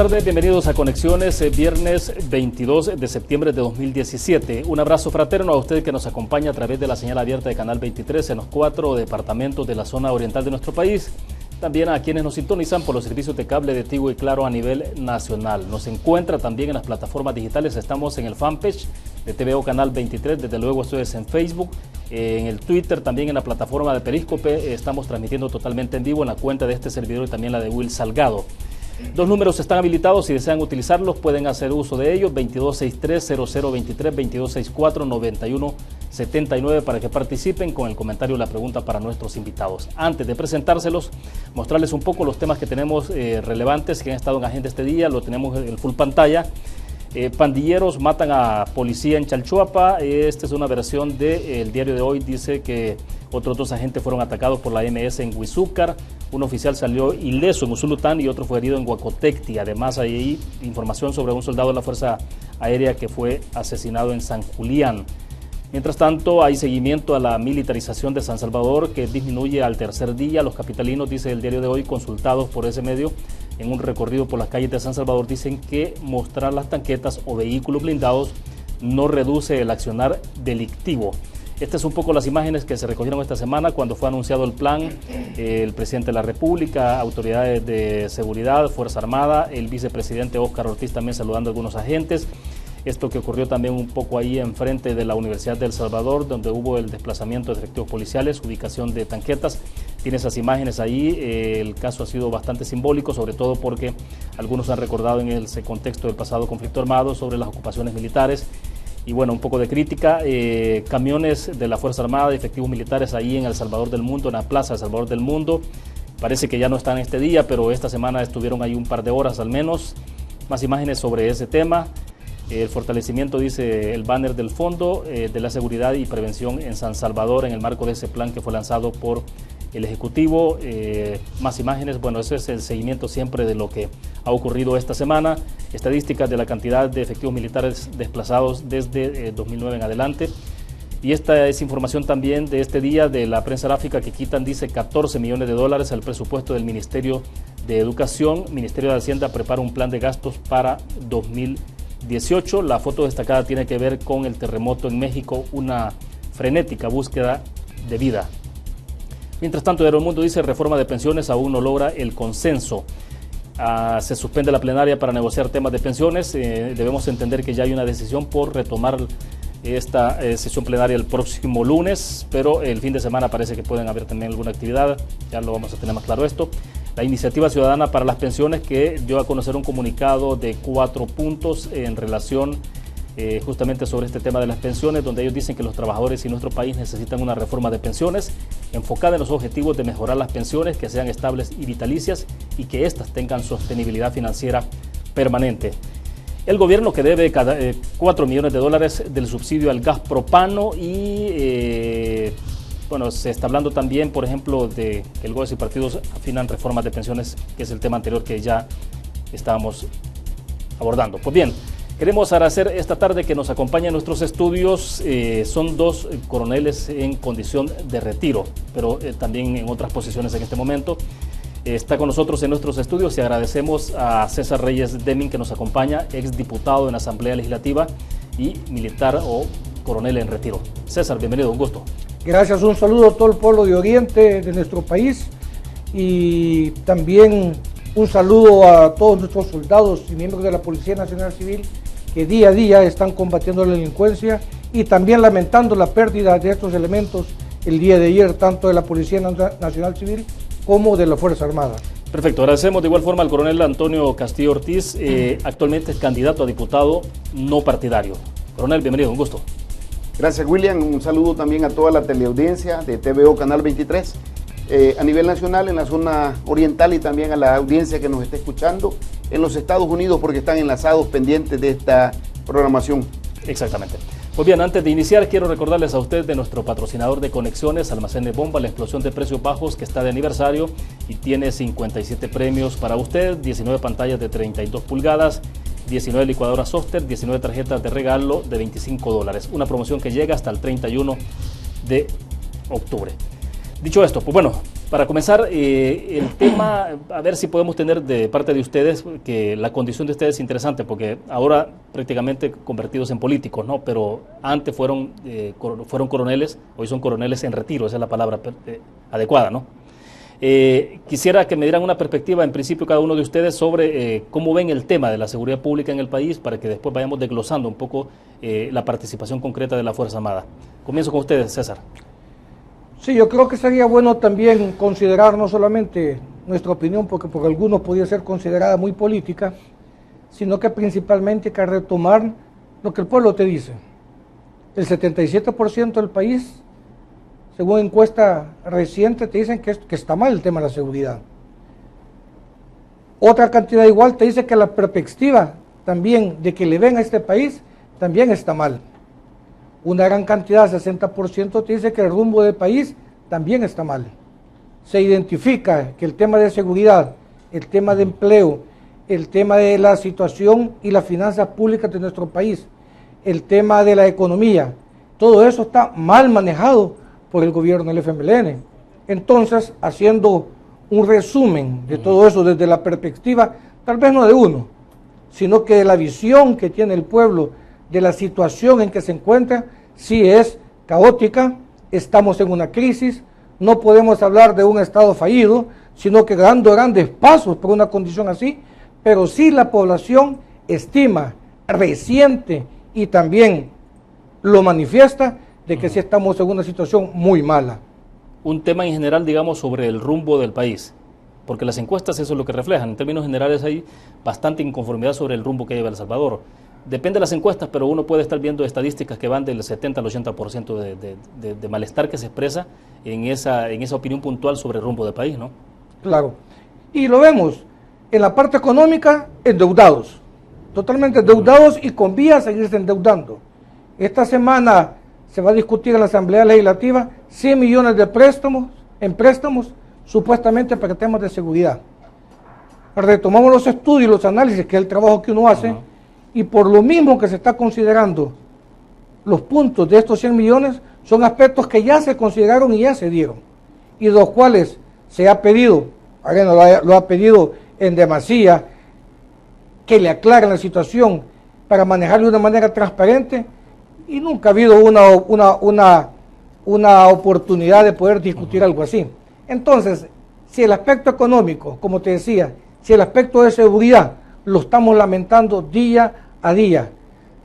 tardes, bienvenidos a Conexiones, viernes 22 de septiembre de 2017. Un abrazo fraterno a usted que nos acompaña a través de la señal abierta de Canal 23 en los 4 departamentos de la zona oriental de nuestro país. También a quienes nos sintonizan por los servicios de cable de Tigo y Claro a nivel nacional. Nos encuentra también en las plataformas digitales, estamos en el fanpage de TVO Canal 23, desde luego esto es en Facebook, en el Twitter, también en la plataforma de Periscope, estamos transmitiendo totalmente en vivo en la cuenta de este servidor y también la de Will Salgado. Dos números están habilitados, si desean utilizarlos pueden hacer uso de ellos, 2263-0023, 2264-9179 para que participen con el comentario o la pregunta para nuestros invitados. Antes de presentárselos, mostrarles un poco los temas que tenemos relevantes que han estado en agenda este día, lo tenemos en full pantalla. Pandilleros matan a policía en Chalchuapa, esta es una versión del diario de hoy, dice que otros 2 agentes fueron atacados por la MS en Huizúcar, un oficial salió ileso en Usulután y otro fue herido en Huacotecti. Además hay información sobre un soldado de la Fuerza Aérea que fue asesinado en San Julián. Mientras tanto, hay seguimiento a la militarización de San Salvador que disminuye al tercer día. Los capitalinos, dice el diario de hoy, consultados por ese medio en un recorrido por las calles de San Salvador, dicen que mostrar las tanquetas o vehículos blindados no reduce el accionar delictivo. Estas son un poco las imágenes que se recogieron esta semana cuando fue anunciado el plan. El presidente de la República, autoridades de seguridad, Fuerza Armada, el vicepresidente Óscar Ortiz también saludando a algunos agentes. Esto que ocurrió también un poco ahí enfrente de la Universidad de El Salvador, donde hubo el desplazamiento de efectivos policiales, ubicación de tanquetas. Tiene esas imágenes ahí. El caso ha sido bastante simbólico, sobre todo porque algunos han recordado en ese contexto del pasado conflicto armado sobre las ocupaciones militares. Y bueno, un poco de crítica, camiones de la Fuerza Armada, de efectivos militares ahí en El Salvador del Mundo, en la Plaza El Salvador del Mundo. Parece que ya no están este día, pero esta semana estuvieron ahí un par de horas al menos. Más imágenes sobre ese tema. El fortalecimiento, dice el banner del Fondo de la Seguridad y Prevención en San Salvador en el marco de ese plan que fue lanzado por el Ejecutivo. Más imágenes, bueno, ese es el seguimiento siempre de lo que ha ocurrido esta semana. Estadísticas de la cantidad de efectivos militares desplazados desde 2009 en adelante. Y esta es información también de este día de la prensa gráfica que quitan, dice, $14 millones al presupuesto del Ministerio de Educación. Ministerio de Hacienda prepara un plan de gastos para 2018. La foto destacada tiene que ver con el terremoto en México, una frenética búsqueda de vida. Mientras tanto, El Mundo dice, reforma de pensiones aún no logra el consenso. Se suspende la plenaria para negociar temas de pensiones. Debemos entender que ya hay una decisión por retomar esta sesión plenaria el próximo lunes, pero el fin de semana parece que pueden haber también alguna actividad. Ya lo vamos a tener más claro esto. La Iniciativa Ciudadana para las Pensiones, que dio a conocer un comunicado de 4 puntos en relación justamente sobre este tema de las pensiones, donde ellos dicen que los trabajadores en nuestro país necesitan una reforma de pensiones enfocada en los objetivos de mejorar las pensiones, que sean estables y vitalicias y que éstas tengan sostenibilidad financiera permanente. El gobierno que debe $4 millones del subsidio al gas propano y bueno, se está hablando también, por ejemplo, de que el gobierno y partidos afinan reformas de pensiones, que es el tema anterior que ya estábamos abordando. Pues bien, queremos agradecer esta tarde que nos acompaña en nuestros estudios. Son 2 coroneles en condición de retiro, pero también en otras posiciones en este momento. Está con nosotros en nuestros estudios y agradecemos a César Reyes Deming, que nos acompaña, exdiputado en la Asamblea Legislativa y militar o coronel en retiro. César, bienvenido, un gusto. Gracias, un saludo a todo el pueblo de Oriente de nuestro país y también un saludo a todos nuestros soldados y miembros de la Policía Nacional Civil que día a día están combatiendo la delincuencia y también lamentando la pérdida de estos elementos el día de ayer, tanto de la Policía Nacional Civil como de la Fuerza Armada. Perfecto, agradecemos de igual forma al coronel Antonio Castillo Ortiz, actualmente es candidato a diputado no partidario. Coronel, bienvenido, un gusto. Gracias, William. Un saludo también a toda la teleaudiencia de TVO Canal 23, a nivel nacional, en la zona oriental y también a la audiencia que nos está escuchando en los Estados Unidos porque están enlazados pendientes de esta programación. Exactamente. Pues bien, antes de iniciar quiero recordarles a ustedes de nuestro patrocinador de conexiones, Almacén de Bomba, la explosión de precios bajos que está de aniversario y tiene 57 premios para usted, 19 pantallas de 32 pulgadas, 19 licuadoras Oster, 19 tarjetas de regalo de $25. Una promoción que llega hasta el 31 de octubre. Dicho esto, pues bueno, Para comenzar, el tema, a ver si podemos tener de parte de ustedes, que la condición de ustedes es interesante, porque ahora prácticamente convertidos en políticos, ¿no? Pero antes fueron coroneles, hoy son coroneles en retiro, esa es la palabra adecuada, ¿no? Quisiera que me dieran una perspectiva, en principio, cada uno de ustedes sobre cómo ven el tema de la seguridad pública en el país, para que después vayamos desglosando un poco la participación concreta de la Fuerza Armada. Comienzo con ustedes, César. Sí, yo creo que sería bueno también considerar no solamente nuestra opinión, porque por algunos podría ser considerada muy política, sino que principalmente hay que retomar lo que el pueblo te dice. El 77% del país, según encuesta reciente, te dicen que está mal el tema de la seguridad. Otra cantidad igual te dice que la perspectiva también de que le ven a este país también está mal. Una gran cantidad, 60%, te dice que el rumbo del país también está mal. Se identifica que el tema de seguridad, el tema de empleo, el tema de la situación y las finanzas públicas de nuestro país, el tema de la economía, todo eso está mal manejado por el gobierno del FMLN. Entonces, haciendo un resumen de todo eso desde la perspectiva, tal vez no de uno, sino que de la visión que tiene el pueblo de la situación en que se encuentra, sí es caótica, estamos en una crisis, no podemos hablar de un Estado fallido, sino que dando grandes pasos por una condición así, pero sí la población estima, resiente y también lo manifiesta de que sí estamos en una situación muy mala. Un tema en general, digamos, sobre el rumbo del país, porque las encuestas eso es lo que reflejan. En términos generales hay bastante inconformidad sobre el rumbo que lleva El Salvador. Depende de las encuestas, pero uno puede estar viendo estadísticas que van del 70 al 80% de malestar que se expresa en esa opinión puntual sobre el rumbo del país, ¿no? Claro. Y lo vemos en la parte económica, endeudados, totalmente endeudados y con vías a seguirse endeudando. Esta semana se va a discutir en la Asamblea Legislativa 100 millones de préstamos, supuestamente para temas de seguridad. Retomamos los estudios, los análisis, que es el trabajo que uno hace, y por lo mismo que se está considerando los puntos de estos 100 millones, son aspectos que ya se consideraron y ya se dieron, y de los cuales se ha pedido, Arena lo ha pedido en demasía, que le aclaren la situación para manejarlo de una manera transparente, y nunca ha habido una oportunidad de poder discutir algo así. Entonces, si el aspecto económico, como te decía, si el aspecto de seguridad lo estamos lamentando día a día,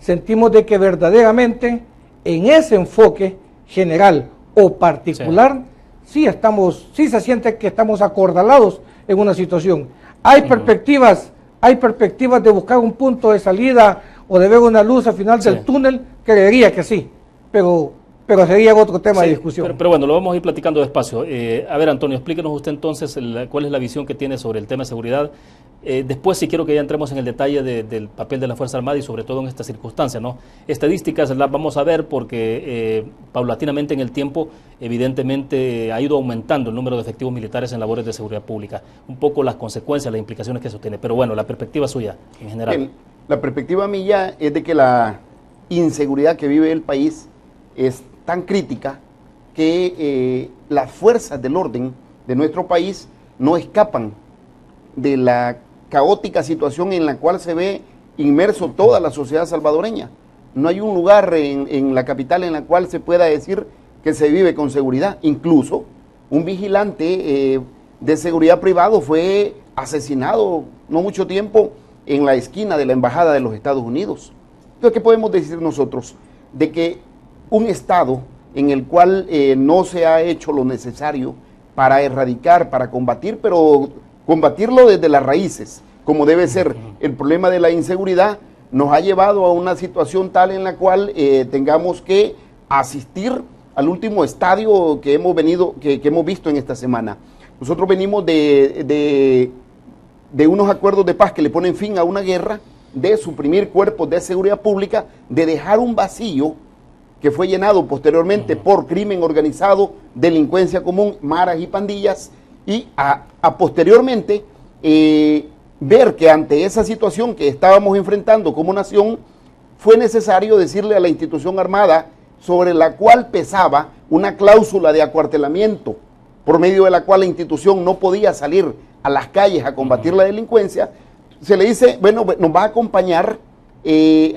sentimos de que verdaderamente en ese enfoque general o particular, sí se siente que estamos acorralados en una situación. Hay perspectivas de buscar un punto de salida o de ver una luz al final del túnel, creería que sí, pero sería otro tema de discusión. Pero bueno, lo vamos a ir platicando despacio. A ver, Antonio, explíquenos usted entonces cuál es la visión que tiene sobre el tema de seguridad. Después sí quiero que ya entremos en el detalle del papel de la Fuerza Armada y sobre todo en estas circunstancias, ¿no? Estadísticas las vamos a ver porque paulatinamente en el tiempo evidentemente ha ido aumentando el número de efectivos militares en labores de seguridad pública. Un poco las consecuencias, las implicaciones que eso tiene. Pero bueno, la perspectiva suya en general. La perspectiva mía es de que la inseguridad que vive el país es tan crítica que las fuerzas del orden de nuestro país no escapan de la caótica situación en la cual se ve inmerso toda la sociedad salvadoreña. No hay un lugar en la capital en la cual se pueda decir que se vive con seguridad. Incluso un vigilante de seguridad privado fue asesinado no mucho tiempo en la esquina de la Embajada de los Estados Unidos. Entonces, ¿qué podemos decir nosotros? De que un Estado en el cual no se ha hecho lo necesario para erradicar, para combatir, pero combatirlo desde las raíces, como debe ser. El problema de la inseguridad nos ha llevado a una situación tal en la cual tengamos que asistir al último estadio que hemos visto en esta semana. Nosotros venimos de unos acuerdos de paz que le ponen fin a una guerra, de suprimir cuerpos de seguridad pública, de dejar un vacío que fue llenado posteriormente por crimen organizado, delincuencia común, maras y pandillas, y a posteriormente ver que ante esa situación que estábamos enfrentando como nación, fue necesario decirle a la institución armada, sobre la cual pesaba una cláusula de acuartelamiento por medio de la cual la institución no podía salir a las calles a combatir la delincuencia, se le dice, bueno, nos va a acompañar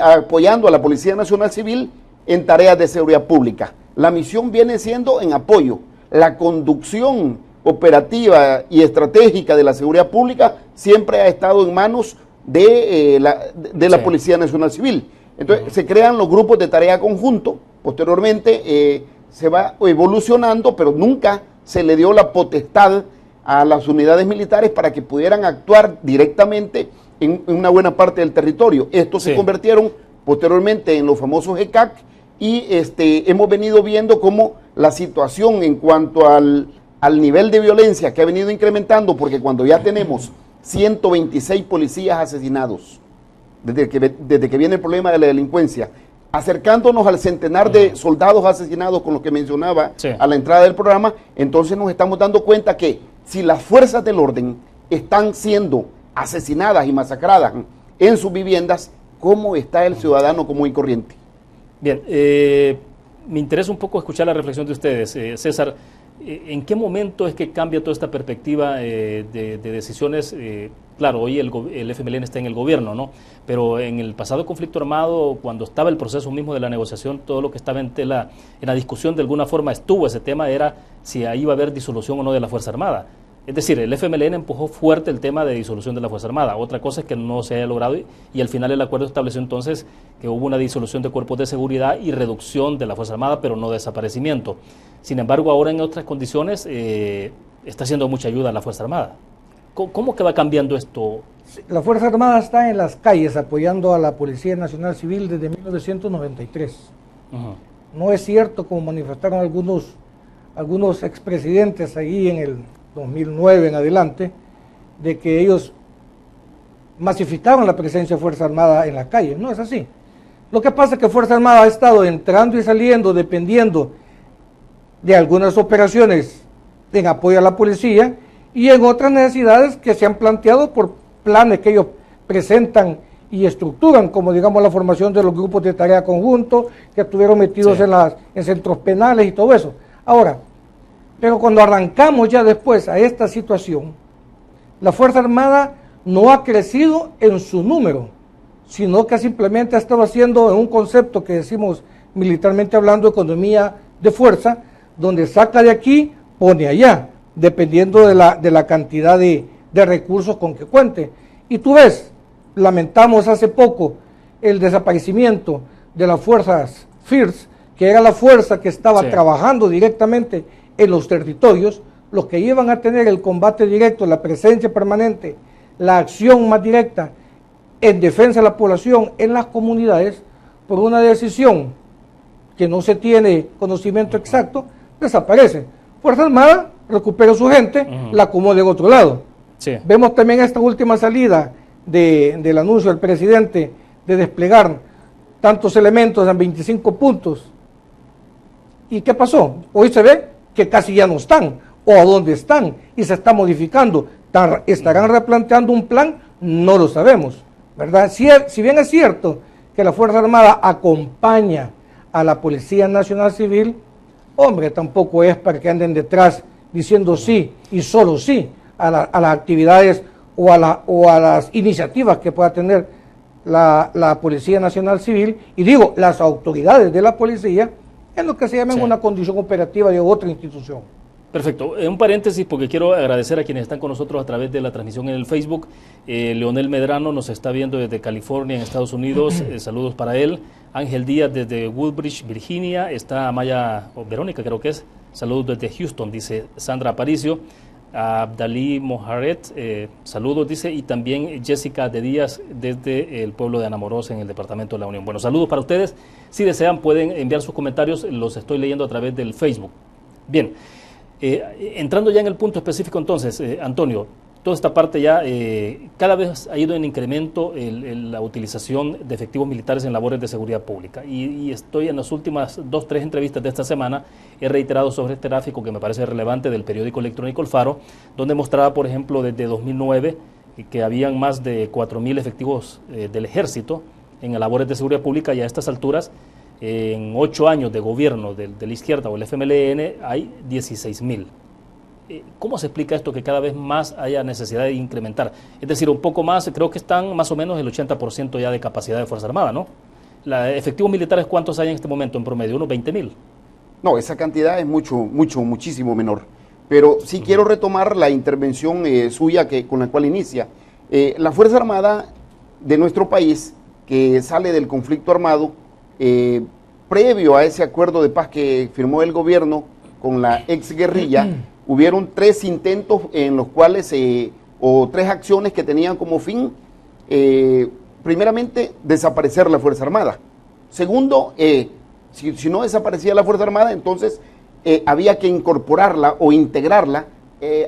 apoyando a la Policía Nacional Civil en tareas de seguridad pública. La misión viene siendo en apoyo. La conducción operativa y estratégica de la seguridad pública siempre ha estado en manos de la Policía Nacional Civil. Entonces se crean los grupos de tarea conjunto, posteriormente se va evolucionando, pero nunca se le dio la potestad a las unidades militares para que pudieran actuar directamente en una buena parte del territorio. Estos se convirtieron posteriormente en los famosos ECAC y hemos venido viendo cómo la situación en cuanto al nivel de violencia que ha venido incrementando, porque cuando ya tenemos 126 policías asesinados, desde que viene el problema de la delincuencia, acercándonos al centenar de soldados asesinados con los que mencionaba a la entrada del programa, entonces nos estamos dando cuenta que si las fuerzas del orden están siendo asesinadas y masacradas en sus viviendas, ¿cómo está el ciudadano común y corriente? Bien, me interesa un poco escuchar la reflexión de ustedes. César, ¿en qué momento es que cambia toda esta perspectiva de decisiones? Claro, hoy el FMLN está en el gobierno, ¿no? Pero en el pasado conflicto armado, cuando estaba el proceso mismo de la negociación, todo lo que estaba en la discusión de alguna forma estuvo, ese tema era si ahí iba a haber disolución o no de la Fuerza Armada. Es decir, el FMLN empujó fuerte el tema de disolución de la Fuerza Armada. Otra cosa es que no se haya logrado y al final el acuerdo estableció entonces que hubo una disolución de cuerpos de seguridad y reducción de la Fuerza Armada, pero no desaparecimiento. Sin embargo, ahora en otras condiciones está haciendo mucha ayuda a la Fuerza Armada. ¿Cómo que va cambiando esto? La Fuerza Armada está en las calles apoyando a la Policía Nacional Civil desde 1993. No es cierto, como manifestaron algunos expresidentes ahí en el 2009 en adelante, de que ellos masificaron la presencia de Fuerza Armada en la calle. No es así. Lo que pasa es que Fuerza Armada ha estado entrando y saliendo dependiendo de algunas operaciones en apoyo a la policía y en otras necesidades que se han planteado por planes que ellos presentan y estructuran, como digamos la formación de los grupos de tarea conjunto que estuvieron metidos en centros penales y todo eso. Ahora, pero cuando arrancamos ya después a esta situación, la Fuerza Armada no ha crecido en su número, sino que simplemente ha estado haciendo en un concepto que decimos militarmente hablando, economía de fuerza, donde saca de aquí, pone allá, dependiendo de la cantidad de recursos con que cuente. Y tú ves, lamentamos hace poco el desaparecimiento de las fuerzas FIRS, que era la fuerza que estaba trabajando directamente en los territorios, los que iban a tener el combate directo, la presencia permanente, la acción más directa en defensa de la población en las comunidades, por una decisión que no se tiene conocimiento exacto, desaparece. Fuerza Armada recupera su gente, la acomoda en otro lado. Vemos también esta última salida del anuncio del presidente de desplegar tantos elementos en 25 puntos. ¿Y qué pasó? Hoy se ve que casi ya no están, o a dónde están, y se está modificando. ¿Estarán replanteando un plan? No lo sabemos, ¿verdad? Si bien es cierto que la Fuerza Armada acompaña a la Policía Nacional Civil, hombre, tampoco es para que anden detrás diciendo sí y solo sí a las actividades o a las iniciativas que pueda tener la Policía Nacional Civil, y digo, las autoridades de la policía, en lo que se llama una condición operativa de otra institución. Perfecto. Un paréntesis porque quiero agradecer a quienes están con nosotros a través de la transmisión en el Facebook. Leonel Medrano nos está viendo desde California, en Estados Unidos. Saludos para él. Ángel Díaz desde Woodbridge, Virginia. Está Amaya, Verónica creo que es. Saludos desde Houston, dice Sandra Aparicio. Abdalí Moharet, saludos, dice. Y también Jessica de Díaz desde el pueblo de Anamorós, en el departamento de la Unión. Bueno, saludos para ustedes. Si desean pueden enviar sus comentarios. Los estoy leyendo a través del Facebook. Bien. Entrando ya en el punto específico entonces, Antonio, toda esta parte ya cada vez ha ido en incremento la utilización de efectivos militares en labores de seguridad pública y estoy en las últimas 2-3 entrevistas de esta semana, he reiterado sobre este gráfico que me parece relevante del periódico electrónico El Faro, donde mostraba, por ejemplo, desde 2009 que habían más de 4.000 efectivos del ejército en labores de seguridad pública y a estas alturas, en 8 años de gobierno de la izquierda o el FMLN, hay 16.000. ¿Cómo se explica esto que cada vez más haya necesidad de incrementar? Es decir, un poco más, creo que están más o menos el 80% ya de capacidad de Fuerza Armada, ¿no? ¿Efectivos militares cuántos hay en este momento en promedio? ¿Unos 20.000? No, esa cantidad es muchísimo menor. Pero sí quiero retomar la intervención suya con la cual inicia. La Fuerza Armada de nuestro país, que sale del conflicto armado, previo a ese acuerdo de paz que firmó el gobierno con la exguerrilla, hubieron 3 intentos en los cuales, o 3 acciones que tenían como fin, primeramente, desaparecer la Fuerza Armada. Segundo, si no desaparecía la Fuerza Armada, entonces había que incorporarla o integrarla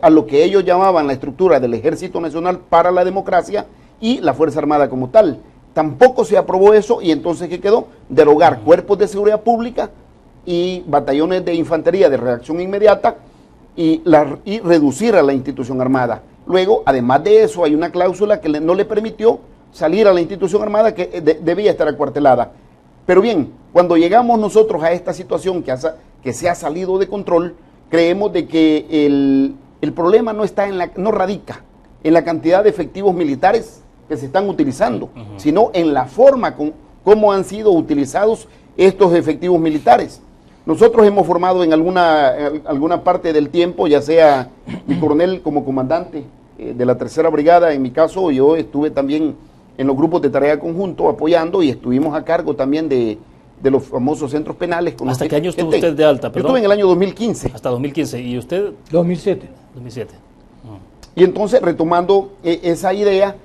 a lo que ellos llamaban la estructura del Ejército Nacional para la Democracia y la Fuerza Armada como tal. Tampoco se aprobó eso y entonces ¿qué quedó? Derogar cuerpos de seguridad pública y batallones de infantería de reacción inmediata y reducir a la institución armada. Luego, además de eso, hay una cláusula que no le permitió salir a la institución armada que debía estar acuartelada. Pero bien, cuando llegamos nosotros a esta situación que se ha salido de control, creemos de que el problema no radica en la cantidad de efectivos militares que se están utilizando, sino en la forma como han sido utilizados estos efectivos militares. Nosotros hemos formado en alguna parte del tiempo, ya sea mi coronel como comandante de la 3ª Brigada, en mi caso yo estuve también en los grupos de tarea conjunto apoyando y estuvimos a cargo también de los famosos centros penales. ¿Hasta qué año estuvo usted de alta? Yo estuve en el año 2015. Hasta 2015. ¿Y usted? 2007. 2007. Y entonces, retomando esa idea,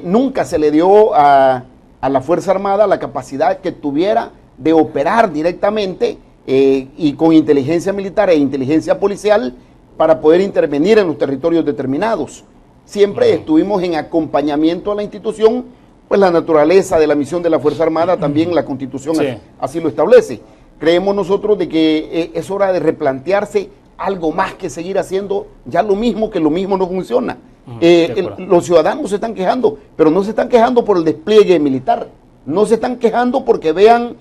nunca se le dio a la Fuerza Armada la capacidad que tuviera de operar directamente y con inteligencia militar e inteligencia policial para poder intervenir en los territorios determinados. Siempre estuvimos en acompañamiento a la institución, pues la naturaleza de la misión de la Fuerza Armada también la Constitución así lo establece. Creemos nosotros de que es hora de replantearse algo más que seguir haciendo ya lo mismo, que lo mismo no funciona. Los ciudadanos se están quejando, pero no se están quejando por el despliegue militar, no se están quejando porque vean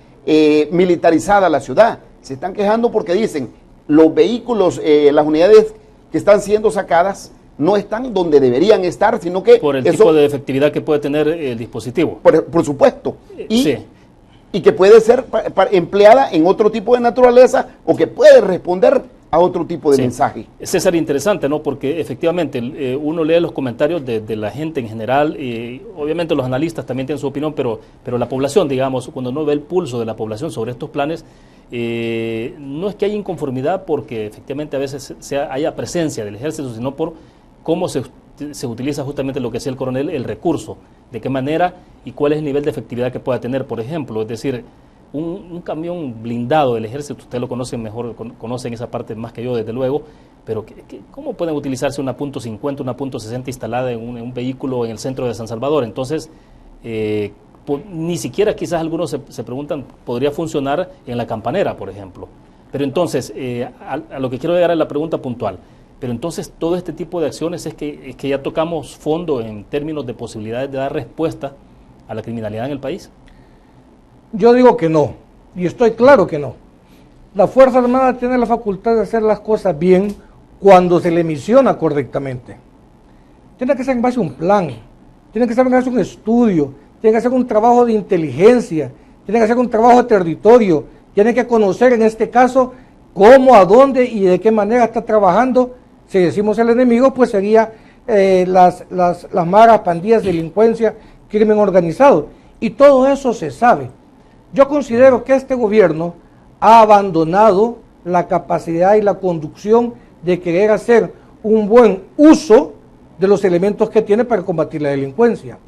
militarizada la ciudad, se están quejando porque dicen los vehículos, las unidades que están siendo sacadas no están donde deberían estar, sino que... Por el tipo de efectividad que puede tener el dispositivo. Por supuesto. Y que puede ser empleada en otro tipo de naturaleza o que puede responder a otro tipo de mensaje. César, interesante, ¿no? Porque efectivamente uno lee los comentarios de la gente en general, y obviamente los analistas también tienen su opinión, pero la población, digamos, cuando uno ve el pulso de la población sobre estos planes, no es que haya inconformidad porque efectivamente a veces haya presencia del ejército, sino por cómo se utiliza justamente lo que decía el coronel, el recurso, de qué manera y cuál es el nivel de efectividad que pueda tener, por ejemplo, es decir, un camión blindado del ejército, ustedes lo conocen mejor, conocen esa parte más que yo desde luego, pero ¿cómo pueden utilizarse una .50, una .60 instalada en un vehículo en el centro de San Salvador? Entonces, ni siquiera quizás algunos se preguntan, podría funcionar en la Campanera, por ejemplo. Pero entonces, a lo que quiero llegar es la pregunta puntual. Pero entonces todo este tipo de acciones es que ya tocamos fondo en términos de posibilidades de dar respuesta a la criminalidad en el país. Yo digo que no, y estoy claro que no. La Fuerza Armada tiene la facultad de hacer las cosas bien cuando se le misiona correctamente. Tiene que ser en base a un plan, tiene que ser en base a un estudio, tiene que hacer un trabajo de inteligencia, tiene que hacer un trabajo de territorio, tiene que conocer en este caso cómo, a dónde y de qué manera está trabajando. Si decimos el enemigo, pues sería las maras, pandillas, delincuencia, crimen organizado. Y todo eso se sabe. Yo considero que este gobierno ha abandonado la capacidad y la conducción de querer hacer un buen uso de los elementos que tiene para combatir la delincuencia.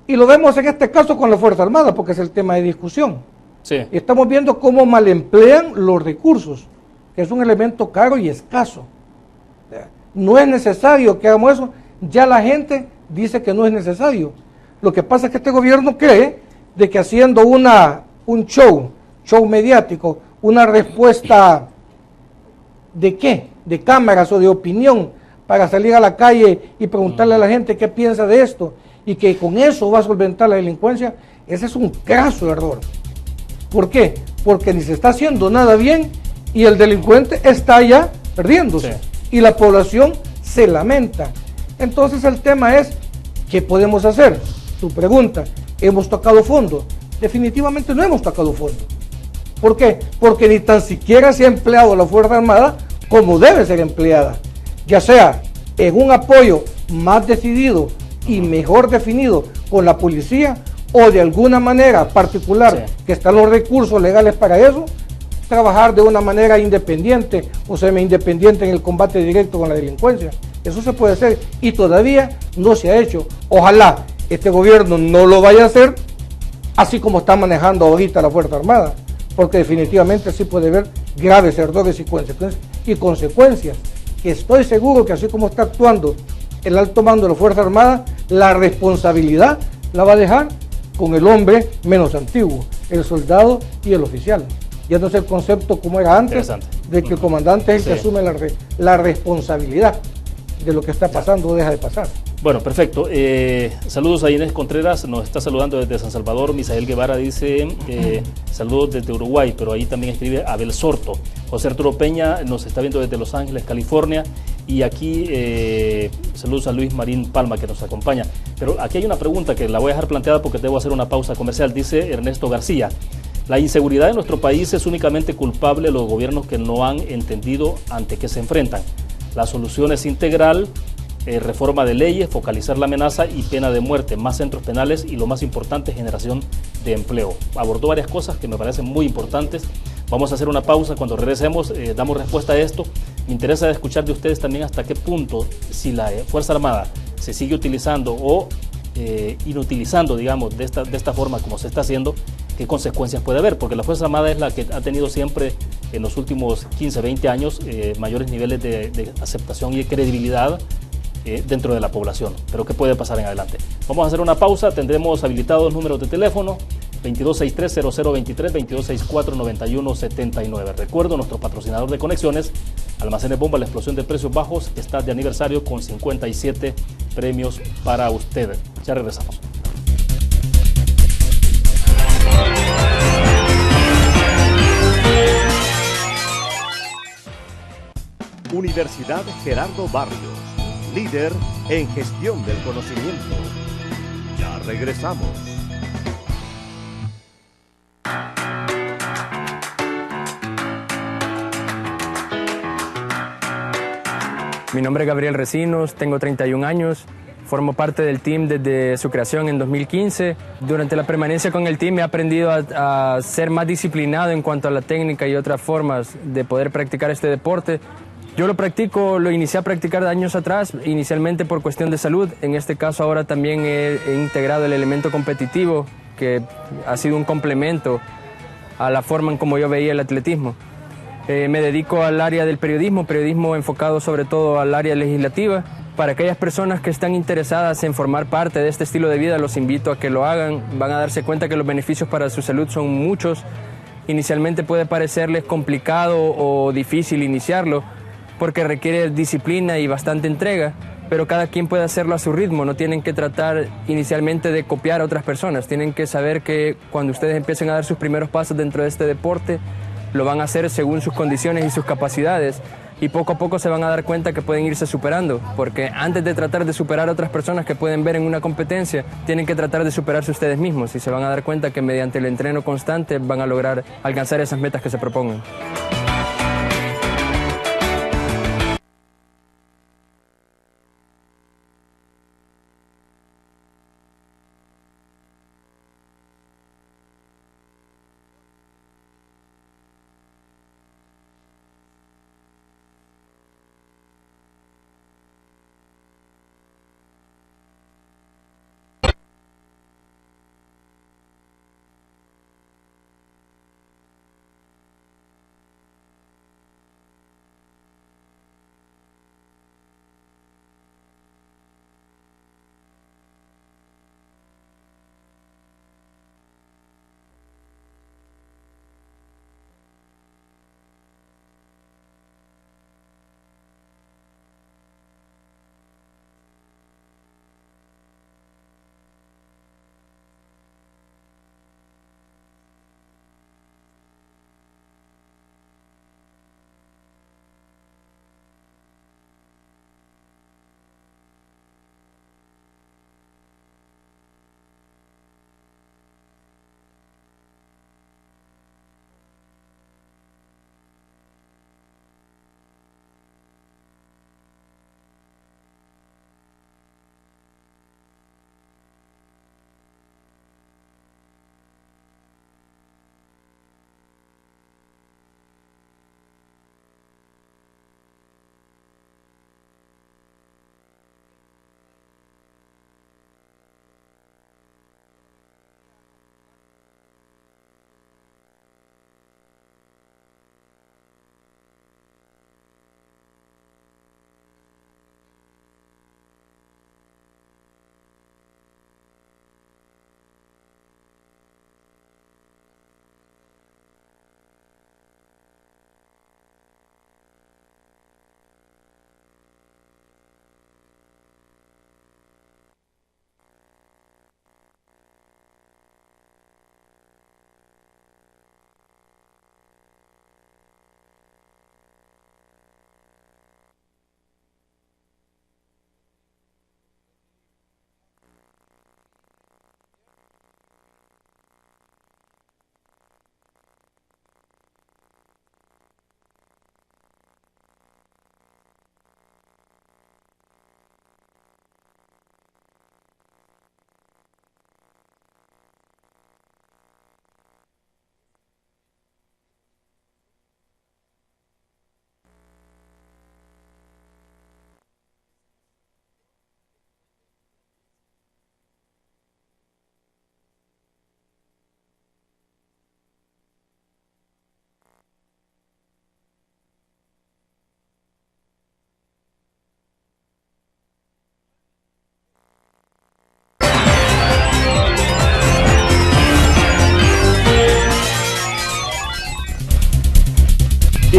Y lo vemos en este caso con la Fuerza Armada, porque es el tema de discusión. Sí. Estamos viendo cómo mal emplean los recursos, que es un elemento caro y escaso. No es necesario que hagamos eso, ya la gente dice que no es necesario. Lo que pasa es que este gobierno cree de que haciendo un show mediático, una respuesta ¿de qué? De cámaras o de opinión, para salir a la calle y preguntarle a la gente qué piensa de esto, y que con eso va a solventar la delincuencia, ese es un craso error. ¿Por qué? Porque ni se está haciendo nada bien y el delincuente está ya perdiéndose. Sí. y la población se lamenta. Entonces el tema es, ¿qué podemos hacer? Tu pregunta, ¿hemos tocado fondo? Definitivamente no hemos tocado fondo. ¿Por qué? Porque ni tan siquiera se ha empleado la Fuerza Armada como debe ser empleada, ya sea en un apoyo más decidido y mejor definido con la policía, o de alguna manera particular, sí, que están los recursos legales para eso, trabajar de una manera independiente o semi-independiente en el combate directo con la delincuencia. Eso se puede hacer y todavía no se ha hecho. Ojalá este gobierno no lo vaya a hacer así como está manejando ahorita la Fuerza Armada, porque definitivamente sí puede haber graves errores y consecuencias, que estoy seguro que así como está actuando el alto mando de la Fuerza Armada, la responsabilidad la va a dejar con el hombre menos antiguo, el soldado y el oficial. Ya no es el concepto como era antes, de que el comandante es el que asume la responsabilidad de lo que está pasando o deja de pasar. Bueno, perfecto. Saludos a Inés Contreras, nos está saludando desde San Salvador. Misael Guevara dice saludos desde Uruguay, pero ahí también escribe Abel Sorto. José Arturo Peña nos está viendo desde Los Ángeles, California. Y aquí saludos a Luis Marín Palma, que nos acompaña. Pero aquí hay una pregunta que la voy a dejar planteada porque debo hacer una pausa comercial. Dice Ernesto García: la inseguridad en nuestro país es únicamente culpable de los gobiernos que no han entendido ante qué se enfrentan. La solución es integral, reforma de leyes, focalizar la amenaza y pena de muerte, más centros penales y lo más importante, generación de empleo. Abordó varias cosas que me parecen muy importantes. Vamos a hacer una pausa. Cuando regresemos damos respuesta a esto. Me interesa escuchar de ustedes también hasta qué punto, si la Fuerza Armada se sigue utilizando o inutilizando, digamos, de esta forma como se está haciendo, qué consecuencias puede haber, porque la Fuerza Armada es la que ha tenido siempre en los últimos 15, 20 años mayores niveles de aceptación y de credibilidad dentro de la población. Pero ¿qué puede pasar en adelante? Vamos a hacer una pausa. Tendremos habilitados números de teléfono 2263-0023, 2264-9179. Recuerdo, nuestro patrocinador de conexiones, Almacenes Bomba, la explosión de precios bajos, está de aniversario con 57 premios para usted. Ya regresamos. Universidad Gerardo Barrios, líder en gestión del conocimiento. Ya regresamos. Mi nombre es Gabriel Recinos, tengo 31 años, formo parte del team desde su creación en 2015. Durante la permanencia con el team he aprendido a ser más disciplinado en cuanto a la técnica y otras formas de poder practicar este deporte. Yo lo inicié a practicar años atrás, inicialmente por cuestión de salud. En este caso ahora también he integrado el elemento competitivo, que ha sido un complemento a la forma en como yo veía el atletismo. Me dedico al área del periodismo enfocado sobre todo al área legislativa. Para aquellas personas que están interesadas en formar parte de este estilo de vida, los invito a que lo hagan. Van a darse cuenta que los beneficios para su salud son muchos. Inicialmente puede parecerles complicado o difícil iniciarlo, porque requiere disciplina y bastante entrega, pero cada quien puede hacerlo a su ritmo. No tienen que tratar inicialmente de copiar a otras personas. Tienen que saber que cuando ustedes empiecen a dar sus primeros pasos dentro de este deporte, lo van a hacer según sus condiciones y sus capacidades, y poco a poco se van a dar cuenta que pueden irse superando, porque antes de tratar de superar a otras personas que pueden ver en una competencia, tienen que tratar de superarse ustedes mismos, y se van a dar cuenta que mediante el entreno constante van a lograr alcanzar esas metas que se propongan.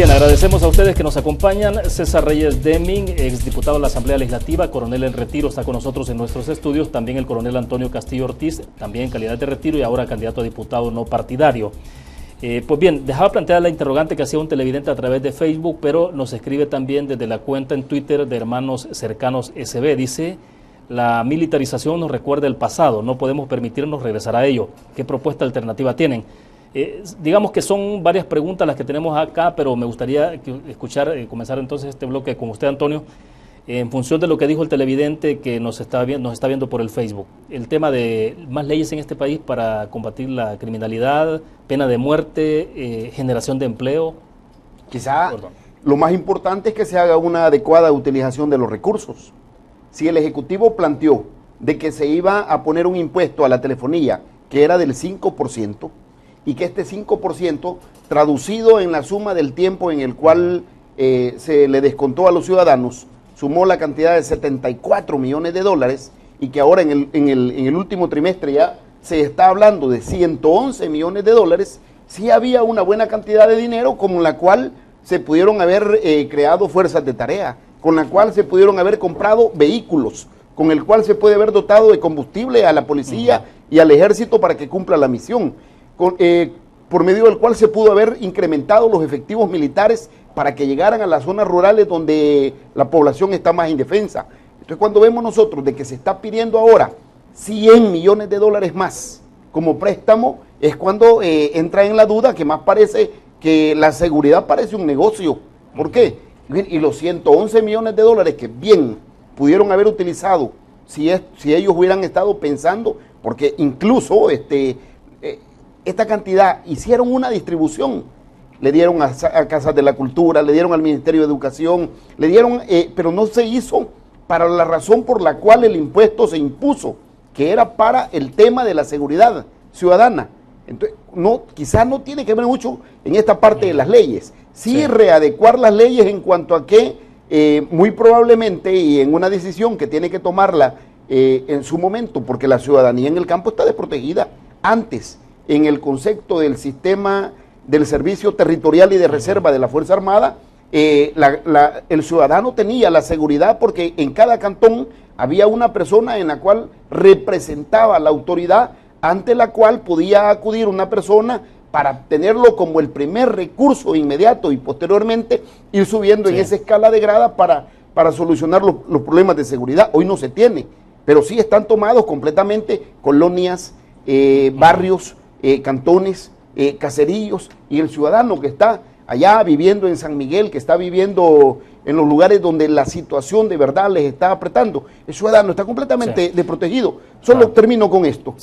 Bien, agradecemos a ustedes que nos acompañan. César Reyes Deming, exdiputado de la Asamblea Legislativa, coronel en retiro, está con nosotros en nuestros estudios. También el coronel Antonio Castillo Ortiz, también en calidad de retiro y ahora candidato a diputado no partidario. Pues bien, dejaba planteada la interrogante que hacía un televidente a través de Facebook, pero nos escribe también desde la cuenta en Twitter de Hermanos Cercanos SB. Dice: la militarización nos recuerda el pasado, no podemos permitirnos regresar a ello. ¿Qué propuesta alternativa tienen? Digamos que son varias preguntas las que tenemos acá, pero me gustaría escuchar, comenzar entonces este bloque con usted, Antonio, en función de lo que dijo el televidente que nos está viendo por el Facebook. El tema de más leyes en este país para combatir la criminalidad, pena de muerte, generación de empleo. Quizá lo más importante es que se haga una adecuada utilización de los recursos. Si el Ejecutivo planteó de que se iba a poner un impuesto a la telefonía que era del 5%, y que este 5% traducido en la suma del tiempo en el cual se le descontó a los ciudadanos, sumó la cantidad de 74 millones de dólares, y que ahora en el último trimestre ya se está hablando de 111 millones de dólares, sí había una buena cantidad de dinero con la cual se pudieron haber creado fuerzas de tarea, con la cual se pudieron haber comprado vehículos, con el cual se puede haber dotado de combustible a la policía y al ejército para que cumpla la misión, por medio del cual se pudo haber incrementado los efectivos militares para que llegaran a las zonas rurales donde la población está más indefensa. Entonces, cuando vemos nosotros de que se está pidiendo ahora 100 millones de dólares más como préstamo, es cuando entra en la duda que más parece que la seguridad parece un negocio. ¿Por qué? Y los 111 millones de dólares que bien pudieron haber utilizado si ellos hubieran estado pensando, porque incluso esta cantidad hicieron una distribución, le dieron a Casas de la Cultura, le dieron al Ministerio de Educación, le dieron, pero no se hizo para la razón por la cual el impuesto se impuso, que era para el tema de la seguridad ciudadana. Entonces, quizás no tiene que ver mucho en esta parte de las leyes, sí readecuar las leyes en cuanto a que muy probablemente, y en una decisión que tiene que tomarla en su momento, porque la ciudadanía en el campo está desprotegida. Antes, en el concepto del sistema del servicio territorial y de reserva de la Fuerza Armada, el ciudadano tenía la seguridad porque en cada cantón había una persona en la cual representaba la autoridad, ante la cual podía acudir una persona para tenerlo como el primer recurso inmediato y posteriormente ir subiendo en esa escala de grada para solucionar los problemas de seguridad. Hoy no se tiene, pero sí están tomados completamente colonias, barrios, cantones, caseríos, y el ciudadano que está allá viviendo en San Miguel, que está viviendo en los lugares donde la situación de verdad les está apretando, el ciudadano está completamente desprotegido. Solo termino con esto.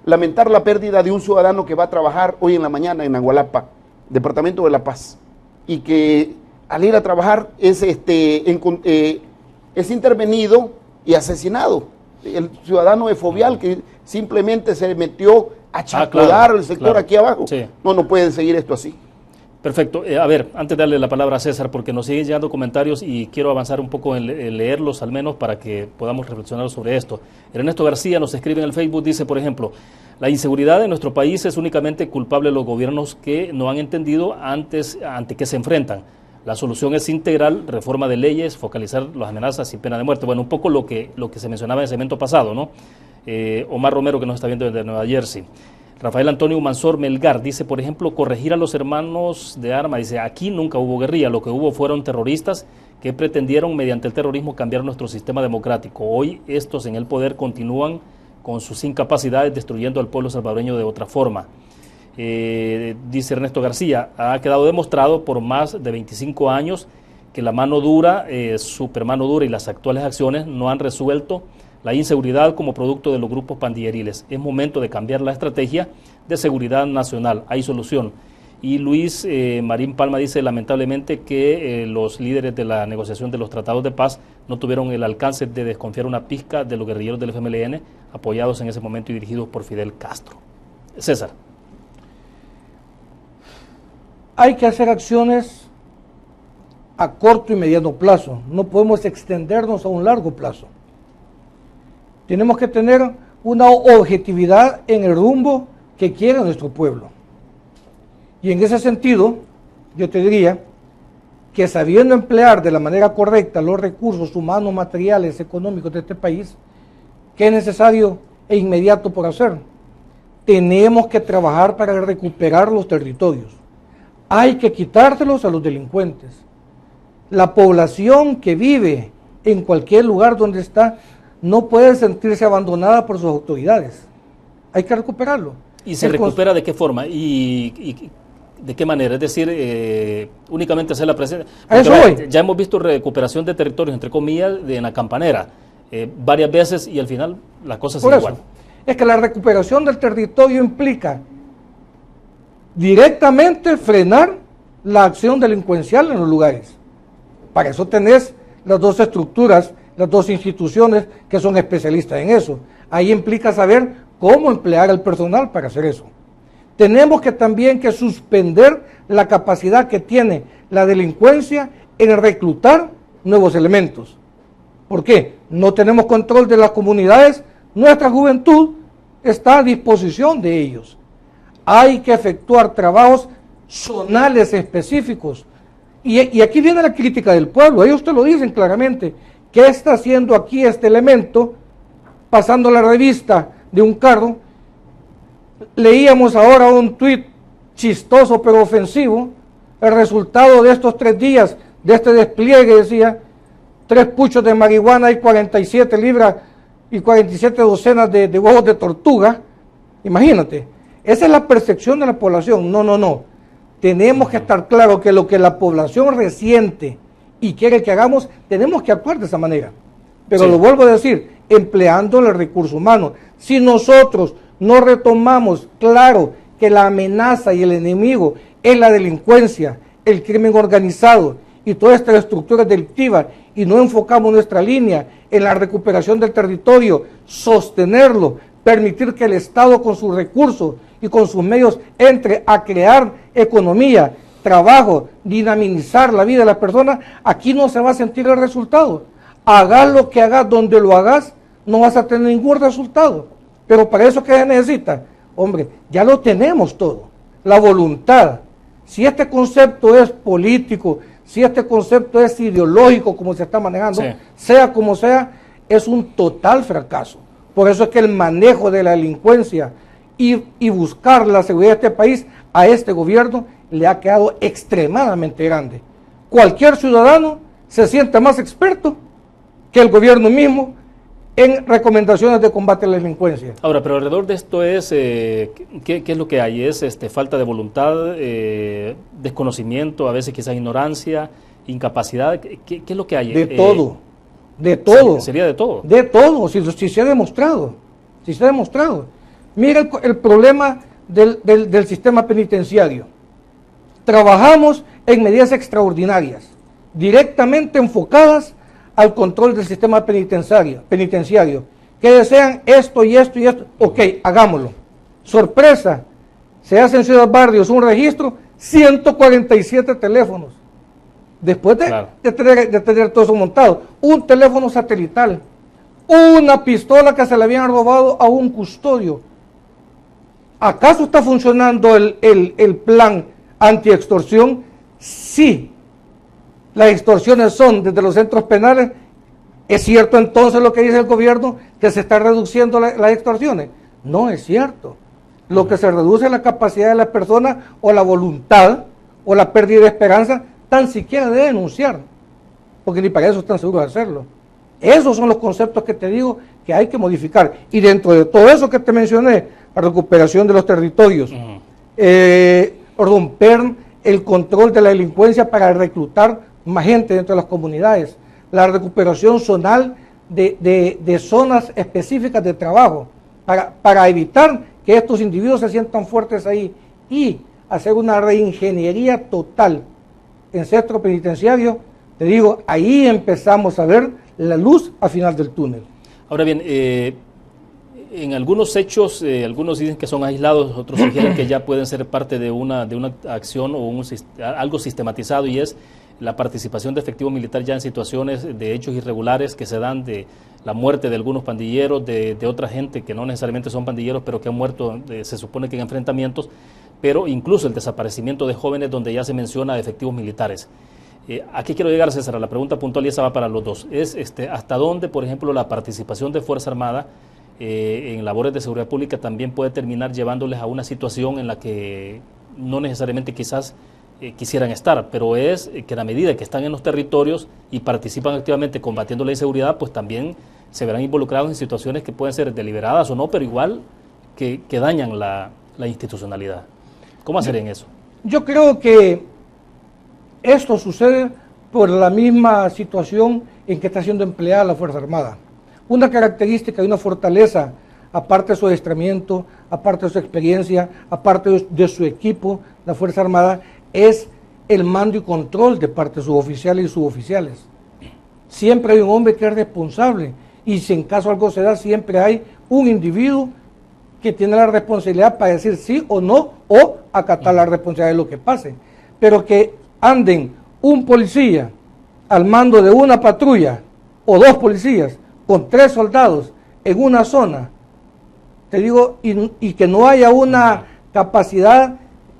Lamentar la pérdida de un ciudadano que va a trabajar hoy en la mañana en Nagualapa, departamento de La Paz, y que al ir a trabajar es intervenido y asesinado. El ciudadano de Fovial que simplemente se metió a chacodar el sector aquí abajo. No puede seguir esto así. Perfecto. A ver, antes de darle la palabra a César, porque nos siguen llegando comentarios y quiero avanzar un poco en leerlos al menos para que podamos reflexionar sobre esto. Ernesto García nos escribe en el Facebook, dice, por ejemplo: la inseguridad en nuestro país es únicamente culpable de los gobiernos que no han entendido ante qué se enfrentan. La solución es integral, reforma de leyes, focalizar las amenazas y pena de muerte. Bueno, un poco lo que se mencionaba en el segmento pasado, ¿no? Omar Romero, que nos está viendo desde Nueva Jersey. Rafael Antonio Mansor Melgar dice, por ejemplo, corregir a los hermanos de armas. Dice, aquí nunca hubo guerrilla, lo que hubo fueron terroristas que pretendieron mediante el terrorismo cambiar nuestro sistema democrático. Hoy estos en el poder continúan con sus incapacidades destruyendo al pueblo salvadoreño de otra forma. Dice Ernesto García, ha quedado demostrado por más de 25 años que la mano dura, supermano dura y las actuales acciones no han resuelto la inseguridad como producto de los grupos pandilleriles. Es momento de cambiar la estrategia de seguridad nacional. Hay solución. Y Luis Marín Palma dice, lamentablemente, que los líderes de la negociación de los tratados de paz no tuvieron el alcance de desconfiar una pizca de los guerrilleros del FMLN, apoyados en ese momento y dirigidos por Fidel Castro. César. Hay que hacer acciones a corto y mediano plazo. No podemos extendernos a un largo plazo. Tenemos que tener una objetividad en el rumbo que quiere nuestro pueblo. Y en ese sentido, yo te diría que sabiendo emplear de la manera correcta los recursos humanos, materiales, económicos de este país, ¿qué es necesario e inmediato por hacer? Tenemos que trabajar para recuperar los territorios. Hay que quitárselos a los delincuentes. La población que vive en cualquier lugar donde está no puede sentirse abandonada por sus autoridades. Hay que recuperarlo. ¿Y se recupera de qué forma? ¿Y de qué manera? Es decir, únicamente hacer la presencia. Ya hemos visto recuperación de territorios, entre comillas, en la Campanera, varias veces, y al final las cosas siguen igual. Es que la recuperación del territorio implica directamente frenar la acción delincuencial en los lugares. Para eso tenés las dos estructuras, las dos instituciones que son especialistas en eso. Ahí implica saber cómo emplear al personal para hacer eso. Tenemos que también que suspender la capacidad que tiene la delincuencia en reclutar nuevos elementos. ¿Por qué? No tenemos control de las comunidades, nuestra juventud está a disposición de ellos. Hay que efectuar trabajos zonales específicos. Y aquí viene la crítica del pueblo, ellos te lo dicen claramente. ¿Qué está haciendo aquí este elemento? Pasando la revista de un carro. Leíamos ahora un tuit chistoso pero ofensivo. El resultado de estos 3 días de este despliegue decía 3 puchos de marihuana y 47 libras y 47 docenas de huevos de tortuga. Imagínate, esa es la percepción de la población. No. Tenemos que estar claros que lo que la población resiente y quiere que hagamos, tenemos que actuar de esa manera. Pero lo vuelvo a decir, empleando el recurso humano. Si nosotros no retomamos claro que la amenaza y el enemigo es la delincuencia, el crimen organizado y toda esta estructura delictiva, y no enfocamos nuestra línea en la recuperación del territorio, sostenerlo, permitir que el Estado con sus recursos y con sus medios entre a crear economía, trabajo, dinamizar la vida de las personas, aquí no se va a sentir el resultado. Hagas lo que hagas, donde lo hagas, no vas a tener ningún resultado. Pero para eso, ¿qué se necesita? Hombre, ya lo tenemos todo. La voluntad. Si este concepto es político, si este concepto es ideológico, como se está manejando, sea como sea, es un total fracaso. Por eso es que el manejo de la delincuencia y buscar la seguridad de este país, a este gobierno le ha quedado extremadamente grande. Cualquier ciudadano se siente más experto que el gobierno mismo en recomendaciones de combate a la delincuencia. Ahora, pero alrededor de esto es, ¿qué es lo que hay? ¿Es falta de voluntad, desconocimiento, a veces quizás ignorancia, incapacidad? ¿Qué es lo que hay? De todo, de todo. ¿Sería de todo? De todo, si se ha demostrado, Mira el problema del sistema penitenciario. Trabajamos en medidas extraordinarias, directamente enfocadas al control del sistema penitenciario, que desean esto y esto y esto, ok, hagámoslo. Sorpresa, se hace en Ciudad Barrios un registro, 147 teléfonos, después de tener todo eso montado, un teléfono satelital, una pistola que se le habían robado a un custodio. ¿Acaso está funcionando el plan antiextorsión? Sí. Las extorsiones son desde los centros penales. ¿Es cierto entonces lo que dice el gobierno, que se está reduciendo las extorsiones? No es cierto. Lo que se reduce es la capacidad de la persona o la voluntad o la pérdida de esperanza tan siquiera de denunciar, porque ni para eso están seguros de hacerlo. Esos son los conceptos que te digo que hay que modificar. Y dentro de todo eso que te mencioné, la recuperación de los territorios, romper el control de la delincuencia para reclutar más gente dentro de las comunidades, la recuperación zonal de zonas específicas de trabajo, para evitar que estos individuos se sientan fuertes ahí, y hacer una reingeniería total en centro penitenciario. Te digo, ahí empezamos a ver la luz al final del túnel. Ahora bien, en algunos hechos, algunos dicen que son aislados, otros sugieren que ya pueden ser parte de una acción o algo sistematizado, y es la participación de efectivo militar ya en situaciones de hechos irregulares que se dan, de la muerte de algunos pandilleros, de otra gente que no necesariamente son pandilleros, pero que han muerto, se supone que en enfrentamientos. pero incluso el desaparecimiento de jóvenes donde ya se menciona efectivos militares. Aquí quiero llegar, César, a la pregunta puntual y esa va para los dos. Es ¿hasta dónde, por ejemplo, la participación de Fuerza Armada en labores de seguridad pública también puede terminar llevándoles a una situación en la que no necesariamente quizás quisieran estar, pero es que a medida que están en los territorios y participan activamente combatiendo la inseguridad, pues también se verán involucrados en situaciones que pueden ser deliberadas o no, pero igual que dañan la institucionalidad? ¿Cómo hacer en eso? Yo creo que esto sucede por la misma situación en que está siendo empleada la Fuerza Armada. Una característica y una fortaleza, aparte de su adiestramiento, aparte de su experiencia, aparte de su equipo, la Fuerza Armada, es el mando y control de parte de sus oficiales y suboficiales. Siempre hay un hombre que es responsable y si en caso algo se da, siempre hay un individuo que tiene la responsabilidad para decir sí o no o acatar la responsabilidad de lo que pase. Pero que anden un policía al mando de una patrulla o dos policías con 3 soldados en una zona, te digo, y que no haya una capacidad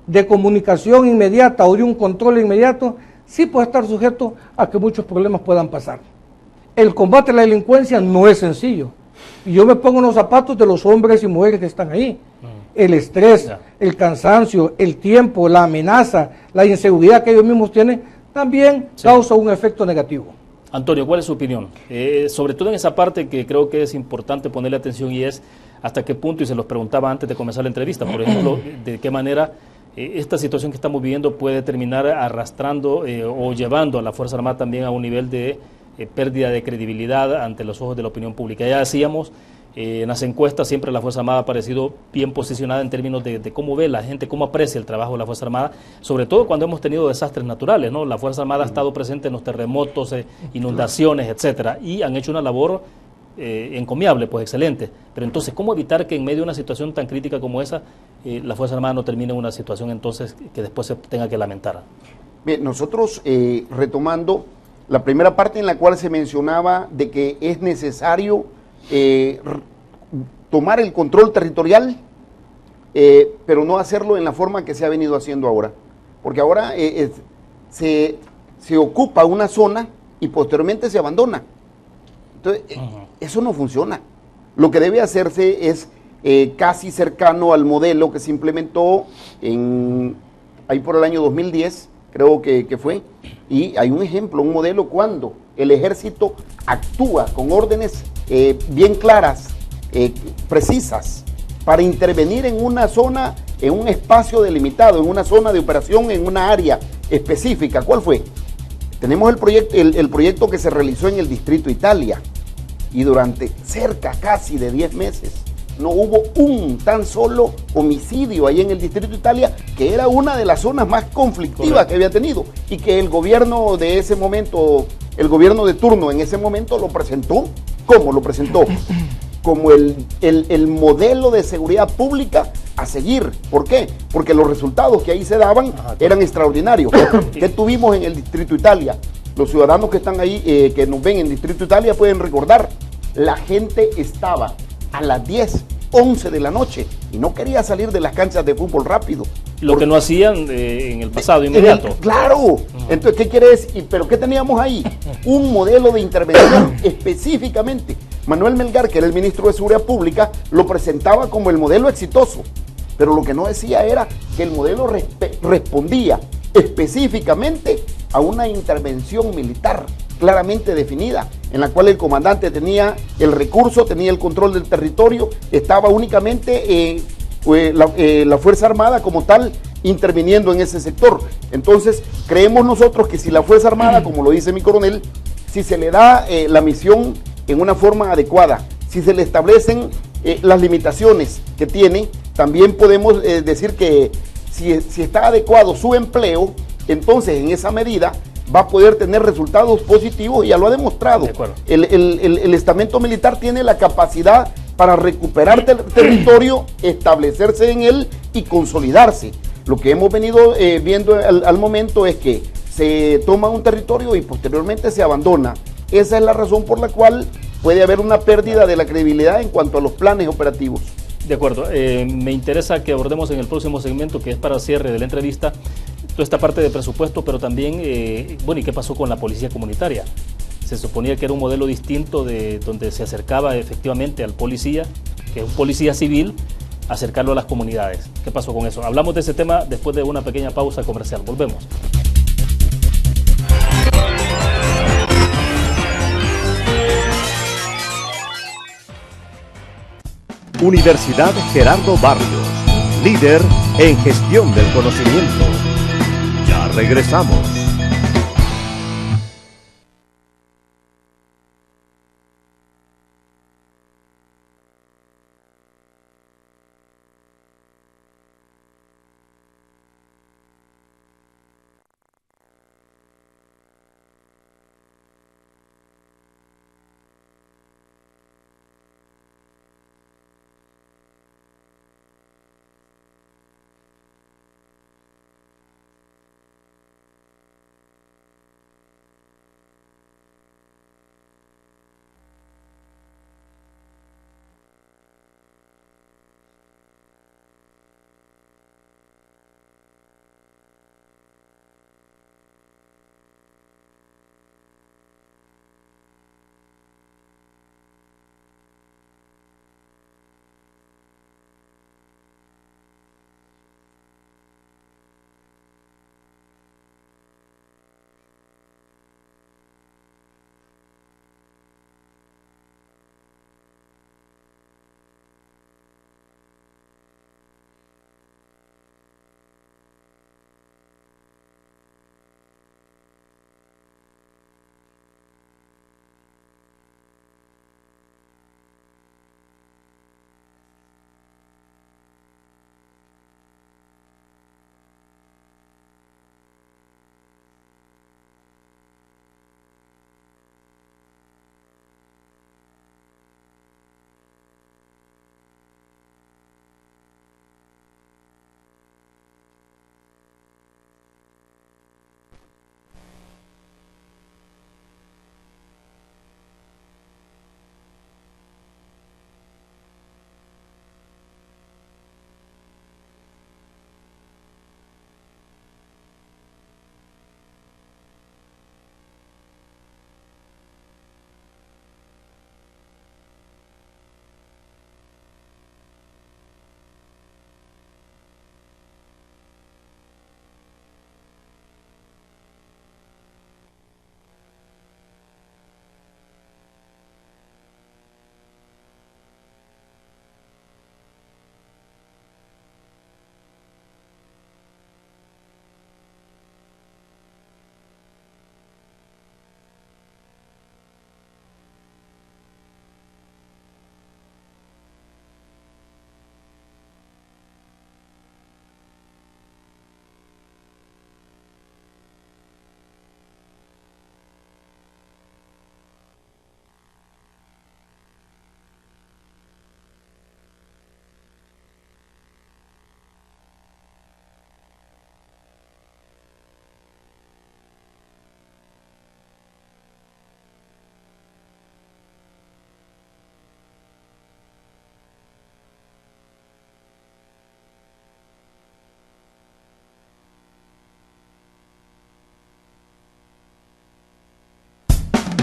de comunicación inmediata o de un control inmediato, sí puede estar sujeto a que muchos problemas puedan pasar. El combate a la delincuencia no es sencillo. Y yo me pongo en los zapatos de los hombres y mujeres que están ahí. El estrés, el cansancio, el tiempo, la amenaza, la inseguridad que ellos mismos tienen, también causa un efecto negativo. Antonio, ¿cuál es su opinión? Sobre todo en esa parte que creo que es importante ponerle atención y es hasta qué punto, y se los preguntaba antes de comenzar la entrevista, por ejemplo, de qué manera esta situación que estamos viviendo puede terminar arrastrando o llevando a la Fuerza Armada también a un nivel de pérdida de credibilidad ante los ojos de la opinión pública. Ya decíamos, en las encuestas siempre la Fuerza Armada ha parecido bien posicionada en términos de cómo ve la gente, cómo aprecia el trabajo de la Fuerza Armada, sobre todo cuando hemos tenido desastres naturales, ¿no? La Fuerza Armada ha estado presente en los terremotos, inundaciones, etcétera, y han hecho una labor encomiable, pues excelente. Pero entonces, ¿cómo evitar que en medio de una situación tan crítica como esa, la Fuerza Armada no termine en una situación entonces que después se tenga que lamentar? Bien, nosotros retomando la primera parte en la cual se mencionaba de que es necesario tomar el control territorial, pero no hacerlo en la forma que se ha venido haciendo ahora. Porque ahora se ocupa una zona y posteriormente se abandona. Entonces, eso no funciona. Lo que debe hacerse es casi cercano al modelo que se implementó ahí por el año 2010, creo que fue, y hay un ejemplo, un modelo cuando el ejército actúa con órdenes bien claras, precisas, para intervenir en una zona, en un espacio delimitado, en una zona de operación, en una área específica. ¿Cuál fue? Tenemos el proyecto que se realizó en el Distrito Italia, y durante cerca casi de 10 meses no hubo un tan solo homicidio ahí en el Distrito Italia, que era una de las zonas más conflictivas que había tenido, y que el gobierno de ese momento, el gobierno de turno en ese momento lo presentó. ¿Cómo lo presentó? Como el modelo de seguridad pública a seguir. ¿Por qué? Porque los resultados que ahí se daban eran extraordinarios. ¿Qué tuvimos en el Distrito Italia? Los ciudadanos que están ahí, que nos ven en Distrito Italia, pueden recordar, la gente estaba a las 10, 11 de la noche y no quería salir de las canchas de fútbol rápido. Lo que no hacían en el pasado inmediato. Claro. Entonces, ¿qué quiere decir? ¿Pero qué teníamos ahí? Un modelo de intervención específicamente. Manuel Melgar, que era el ministro de Seguridad Pública, lo presentaba como el modelo exitoso, pero lo que no decía era que el modelo respondía específicamente a una intervención militar claramente definida, en la cual el comandante tenía el recurso, tenía el control del territorio, estaba únicamente la Fuerza Armada como tal interviniendo en ese sector. Entonces, creemos nosotros que si la Fuerza Armada, como lo dice mi coronel, si se le da la misión en una forma adecuada, si se le establecen las limitaciones que tiene, también podemos decir que si está adecuado su empleo, entonces en esa medida va a poder tener resultados positivos y ya lo ha demostrado. El estamento militar tiene la capacidad para recuperar territorio, establecerse en él y consolidarse. Lo que hemos venido viendo al momento es que se toma un territorio y posteriormente se abandona. Esa es la razón por la cual puede haber una pérdida de la credibilidad en cuanto a los planes operativos. De acuerdo. Me interesa que abordemos en el próximo segmento, que es para cierre de la entrevista, toda esta parte de presupuesto, pero también, bueno, ¿y qué pasó con la policía comunitaria? Se suponía que era un modelo distinto de donde se acercaba efectivamente al policía, que es un policía civil, acercarlo a las comunidades. ¿Qué pasó con eso? Hablamos de ese tema después de una pequeña pausa comercial. Volvemos. Universidad Gerardo Barrios, líder en gestión del conocimiento. Ya regresamos.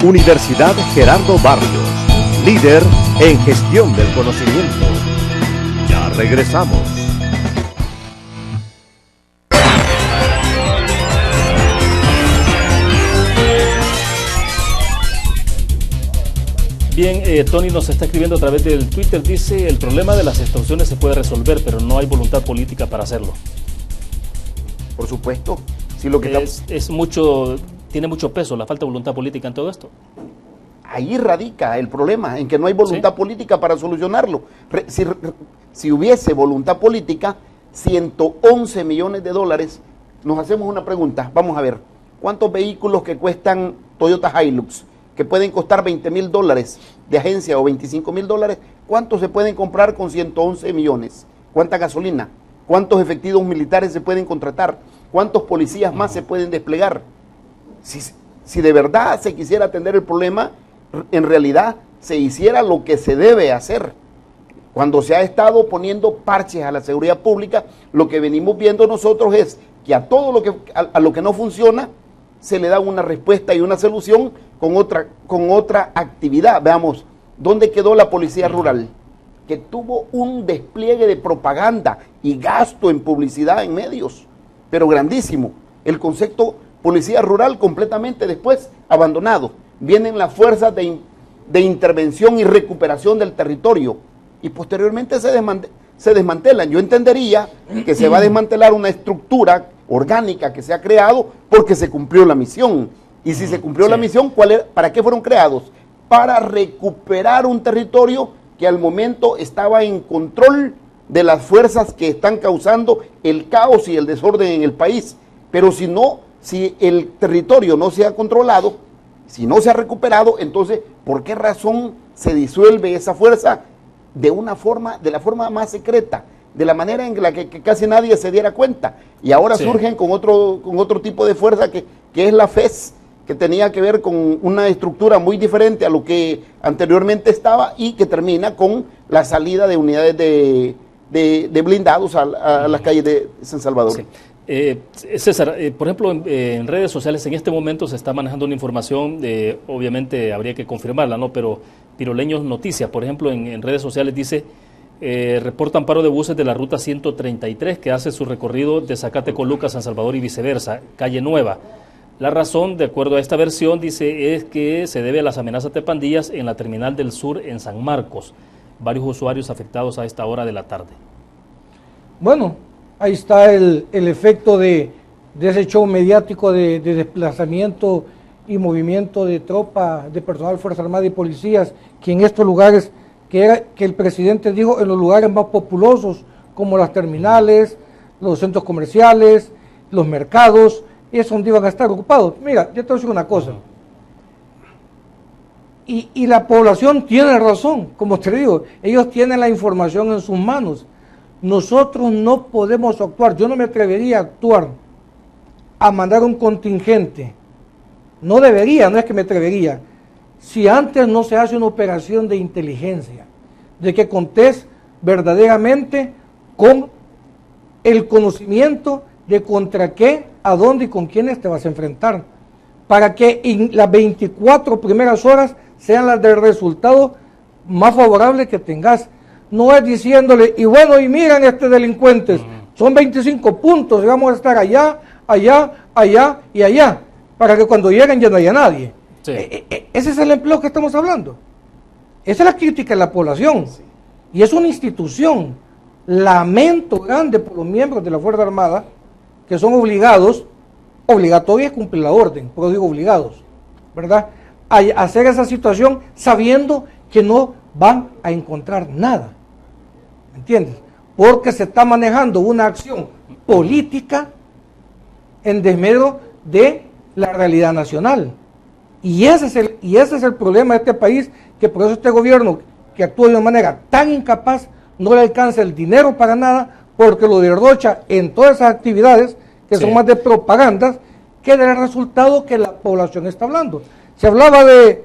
Universidad Gerardo Barrios, líder en gestión del conocimiento. Ya regresamos. Bien, Tony nos está escribiendo a través del Twitter, dice, el problema de las extorsiones se puede resolver, pero no hay voluntad política para hacerlo. Por supuesto. Si lo que tiene mucho peso la falta de voluntad política en todo esto. Ahí radica el problema, en que no hay voluntad política para solucionarlo. Si hubiese voluntad política, 111 millones de dólares, nos hacemos una pregunta, vamos a ver, ¿cuántos vehículos que cuestan Toyota Hilux, que pueden costar $20,000 de agencia o $25,000, cuántos se pueden comprar con 111 millones? ¿Cuánta gasolina? ¿Cuántos efectivos militares se pueden contratar? ¿Cuántos policías más se pueden desplegar? Si de verdad se quisiera atender el problema, en realidad se hiciera lo que se debe hacer. Cuando se ha estado poniendo parches a la seguridad pública, lo que venimos viendo nosotros es que a todo a lo que no funciona se le da una respuesta y una solución con otra actividad. Veamos, ¿dónde quedó la policía rural? Que tuvo un despliegue de propaganda y gasto en publicidad en medios, pero grandísimo. El concepto policía rural completamente después abandonado. Vienen las fuerzas de intervención y recuperación del territorio y posteriormente se desmantelan. Yo entendería que se va a desmantelar una estructura orgánica que se ha creado porque se cumplió la misión. Y si se cumplió la misión, ¿para qué fueron creados? Para recuperar un territorio que al momento estaba en control de las fuerzas que están causando el caos y el desorden en el país. Pero si el territorio no se ha controlado, si no se ha recuperado, entonces, ¿por qué razón se disuelve esa fuerza de la forma más secreta, de la manera en la que casi nadie se diera cuenta? Y ahora surgen con otro tipo de fuerza que es la FES, que tenía que ver con una estructura muy diferente a lo que anteriormente estaba y que termina con la salida de unidades de blindados a las calles de San Salvador. Sí. César, por ejemplo, en redes sociales en este momento se está manejando una información, obviamente habría que confirmarla, ¿no? Pero Piroleños Noticias, por ejemplo, en redes sociales dice, reportan paro de buses de la ruta 133 que hace su recorrido de Zacatecoluca a San Salvador y viceversa, calle Nueva. La razón, de acuerdo a esta versión, dice, es que se debe a las amenazas de pandillas en la terminal del sur en San Marcos. Varios usuarios afectados a esta hora de la tarde. Bueno, ahí está el efecto de ese show mediático de desplazamiento y movimiento de tropa, de personal, Fuerza Armada y policías, que en estos lugares, que el presidente dijo, en los lugares más populosos, como las terminales, los centros comerciales, los mercados, y es donde iban a estar ocupados. Mira, yo te voy a decir una cosa, y la población tiene razón, como te digo, ellos tienen la información en sus manos. Nosotros no podemos actuar, yo no me atrevería a actuar, a mandar un contingente, no es que me atrevería, si antes no se hace una operación de inteligencia, de que contés verdaderamente con el conocimiento de contra qué, a dónde y con quiénes te vas a enfrentar, para que en las 24 primeras horas sean las del resultado más favorable que tengas. No es diciéndole, y bueno, y miren delincuentes, son 25 puntos, y vamos a estar allá, allá, allá y allá, para que cuando lleguen ya no haya nadie. Sí. Ese es el empleo que estamos hablando. Esa es la crítica de la población. Sí. Y es una institución. Lamento grande por los miembros de la Fuerza Armada, que son obligatorio es cumplir la orden, pero digo obligados, ¿verdad? A hacer esa situación sabiendo que no van a encontrar nada. ¿Me entiendes? Porque se está manejando una acción política en desmedro de la realidad nacional. Y ese es el problema de este país, que por eso este gobierno, que actúa de una manera tan incapaz, no le alcanza el dinero para nada, porque lo derrocha en todas esas actividades que son más de propaganda que del resultado que la población está hablando. Se hablaba de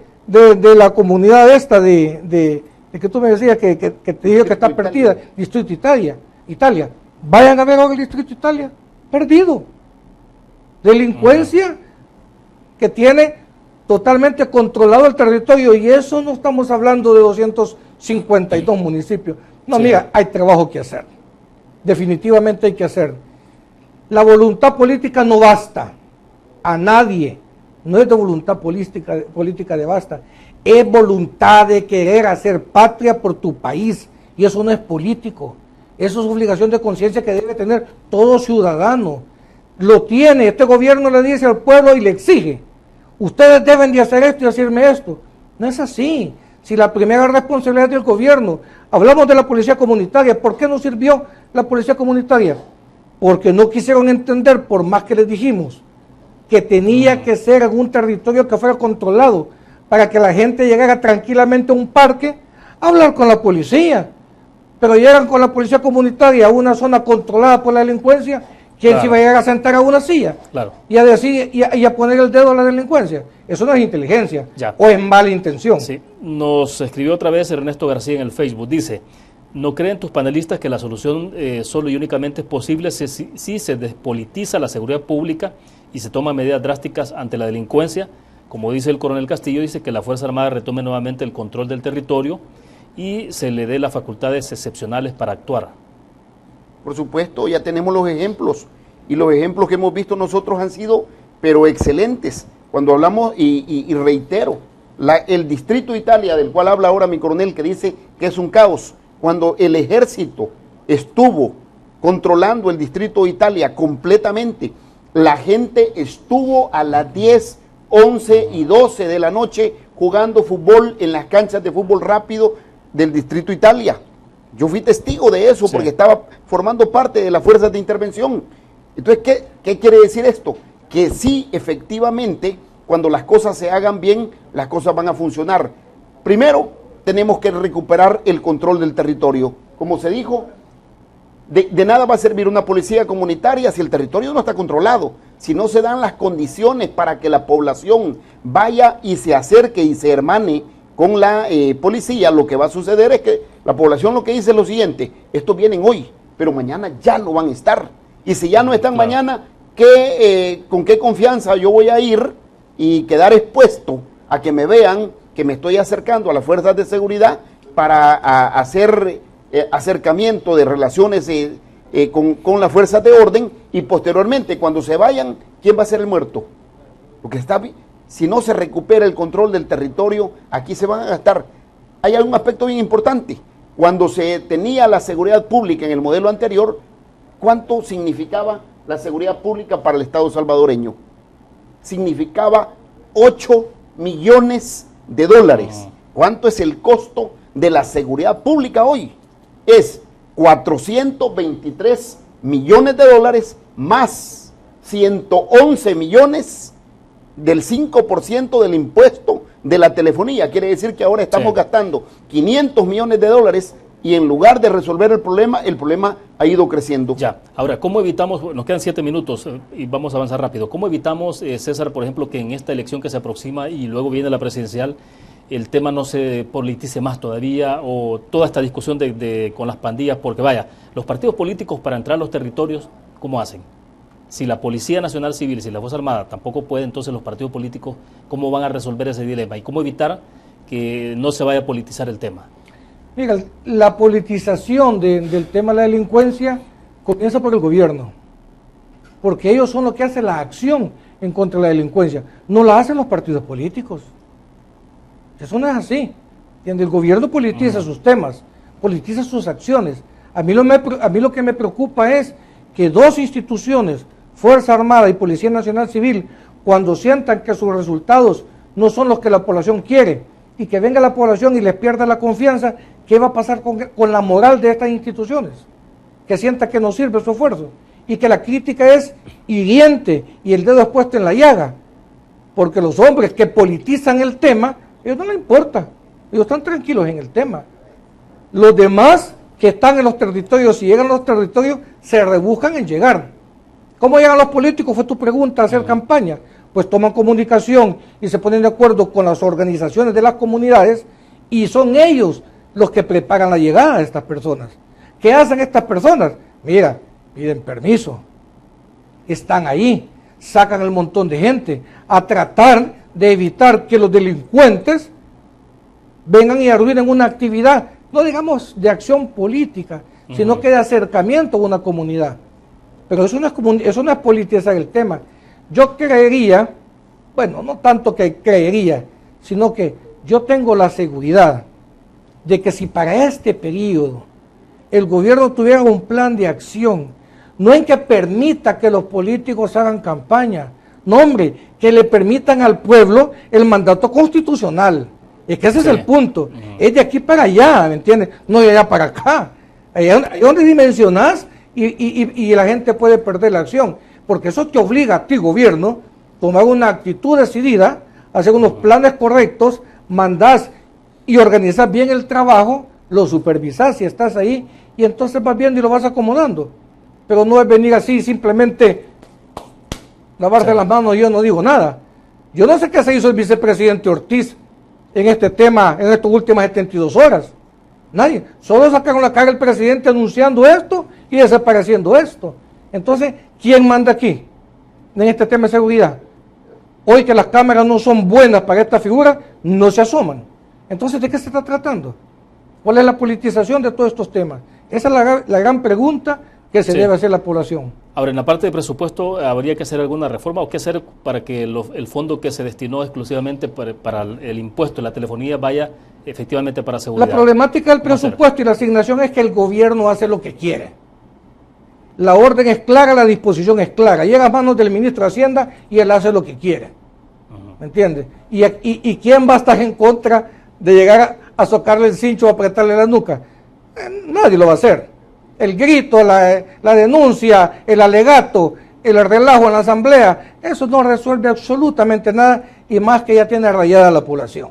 la comunidad esta de que tú me decías que te digo que está perdida, Distrito Italia. Vayan a ver ahora el Distrito Italia, perdido. Delincuencia que tiene totalmente controlado el territorio, y eso no estamos hablando de 252 municipios. No, mira, hay trabajo que hacer. Definitivamente hay que hacer. La voluntad política no basta a nadie. No es de voluntad política de basta. Es voluntad de querer hacer patria por tu país. Y eso no es político. Eso es obligación de conciencia que debe tener todo ciudadano. Lo tiene. Este gobierno le dice al pueblo y le exige. Ustedes deben de hacer esto y hacerme esto. No es así. Si la primera responsabilidad del gobierno, hablamos de la policía comunitaria, ¿por qué no sirvió la policía comunitaria? Porque no quisieron entender, por más que les dijimos, que tenía que ser en un territorio que fuera controlado, para que la gente llegara tranquilamente a un parque a hablar con la policía. Pero llegan con la policía comunitaria a una zona controlada por la delincuencia, ¿quién se iba a llegar a sentar a una silla? Claro. Y a decir, y a poner el dedo a la delincuencia? Eso no es inteligencia, o es mala intención. Sí. Nos escribió otra vez Ernesto García en el Facebook, dice, ¿No creen tus panelistas que la solución solo y únicamente es posible si se despolitiza la seguridad pública y se toman medidas drásticas ante la delincuencia? Como dice el coronel Castillo, dice que la Fuerza Armada retome nuevamente el control del territorio y se le dé las facultades excepcionales para actuar. Por supuesto, ya tenemos los ejemplos, y los ejemplos que hemos visto nosotros han sido, pero excelentes. Cuando hablamos, y reitero, el Distrito Italia, del cual habla ahora mi coronel, que dice que es un caos, cuando el ejército estuvo controlando el Distrito Italia completamente, la gente estuvo a las 10, 11 y 12 de la noche jugando fútbol en las canchas de fútbol rápido del Distrito Italia. Yo fui testigo de eso, sí, porque estaba formando parte de las fuerzas de intervención. Entonces, ¿qué quiere decir esto? Que sí, efectivamente, cuando las cosas se hagan bien, las cosas van a funcionar. Primero, tenemos que recuperar el control del territorio. Como se dijo, de nada va a servir una policía comunitaria si el territorio no está controlado, si no se dan las condiciones para que la población vaya y se acerque y se hermane con la policía. Lo que va a suceder es que la población lo que dice es lo siguiente: estos vienen hoy, pero mañana ya no van a estar. Y si ya no están mañana, ¿con qué confianza yo voy a ir y quedar expuesto a que me vean que me estoy acercando a las fuerzas de seguridad para hacer acercamiento de relaciones con las fuerzas de orden, y posteriormente cuando se vayan, ¿quién va a ser el muerto? Porque si no se recupera el control del territorio, aquí se van a gastar. Hay un aspecto bien importante. Cuando se tenía la seguridad pública en el modelo anterior, ¿cuánto significaba la seguridad pública para el Estado salvadoreño? Significaba 8 millones de dólares. ¿Cuánto es el costo de la seguridad pública hoy? Es 423 millones de dólares más 111 millones del 5% del impuesto de la telefonía. Quiere decir que ahora estamos gastando 500 millones de dólares y en lugar de resolver el problema ha ido creciendo. Ya, ahora, ¿cómo evitamos? Nos quedan 7 minutos y vamos a avanzar rápido. ¿Cómo evitamos, César, por ejemplo, que en esta elección que se aproxima y luego viene la presidencial, el tema no se politice más todavía, o toda esta discusión con las pandillas? Porque vaya, los partidos políticos para entrar a los territorios, ¿cómo hacen? Si la Policía Nacional Civil, si la Fuerza Armada tampoco puede, entonces los partidos políticos, ¿cómo van a resolver ese dilema? ¿Y cómo evitar que no se vaya a politizar el tema? Mira, la politización del tema de la delincuencia comienza por el gobierno, porque ellos son los que hacen la acción en contra de la delincuencia, no la hacen los partidos políticos. Eso no es así. El gobierno politiza sus temas, politiza sus acciones. A mí lo que me preocupa es que dos instituciones, Fuerza Armada y Policía Nacional Civil, cuando sientan que sus resultados no son los que la población quiere, y que venga la población y les pierda la confianza, ¿qué va a pasar con la moral de estas instituciones? Que sienta que no sirve su esfuerzo, y que la crítica es hiriente y el dedo es puesto en la llaga, porque los hombres que politizan el tema, ellos no les importa, ellos están tranquilos en el tema. Los demás que están en los territorios, si llegan a los territorios, se rebuscan en llegar. ¿Cómo llegan los políticos? Fue tu pregunta, a hacer campaña. Pues toman comunicación y se ponen de acuerdo con las organizaciones de las comunidades, y son ellos los que preparan la llegada de estas personas. ¿Qué hacen estas personas? Mira, piden permiso, están ahí, sacan el montón de gente a tratar de evitar que los delincuentes vengan y arruinen una actividad, no digamos de acción política, sino que de acercamiento a una comunidad. Pero eso no es politizar el tema. Yo creería, bueno, no tanto que creería, sino que yo tengo la seguridad de que si para este periodo el gobierno tuviera un plan de acción, no en que permita que los políticos hagan campaña, no hombre, que le permitan al pueblo el mandato constitucional. Es que ese es el punto, es de aquí para allá, ¿me entiendes? No de allá para acá. Allá donde dimensionás y la gente puede perder la acción. Porque eso te obliga a ti, gobierno, tomar una actitud decidida, hacer unos planes correctos, mandás y organizás bien el trabajo, lo supervisás si estás ahí, y entonces vas viendo y lo vas acomodando. Pero no es venir así simplemente lavarse las manos y yo no digo nada. Yo no sé qué se hizo el vicepresidente Ortiz en este tema, en estas últimas 72 horas. Nadie. Solo sacaron la cara el presidente anunciando esto y desapareciendo esto. Entonces, ¿quién manda aquí en este tema de seguridad? Hoy que las cámaras no son buenas para esta figura, no se asoman. Entonces, ¿de qué se está tratando? ¿Cuál es la politización de todos estos temas? Esa es la gran pregunta que se debe hacer la población. Ahora, en la parte de presupuesto, ¿habría que hacer alguna reforma o qué hacer para que el fondo que se destinó exclusivamente para el impuesto de la telefonía vaya efectivamente para seguridad? La problemática del presupuesto y la asignación es que el gobierno hace lo que quiere. La orden es clara, la disposición es clara. Llega a manos del ministro de Hacienda y él hace lo que quiere. ¿Me entiendes? ¿Y quién va a estar en contra de llegar a socarle el cincho o apretarle la nuca? Nadie lo va a hacer. El grito, la denuncia, el alegato, el relajo en la asamblea, eso no resuelve absolutamente nada y más que ya tiene rayada la población.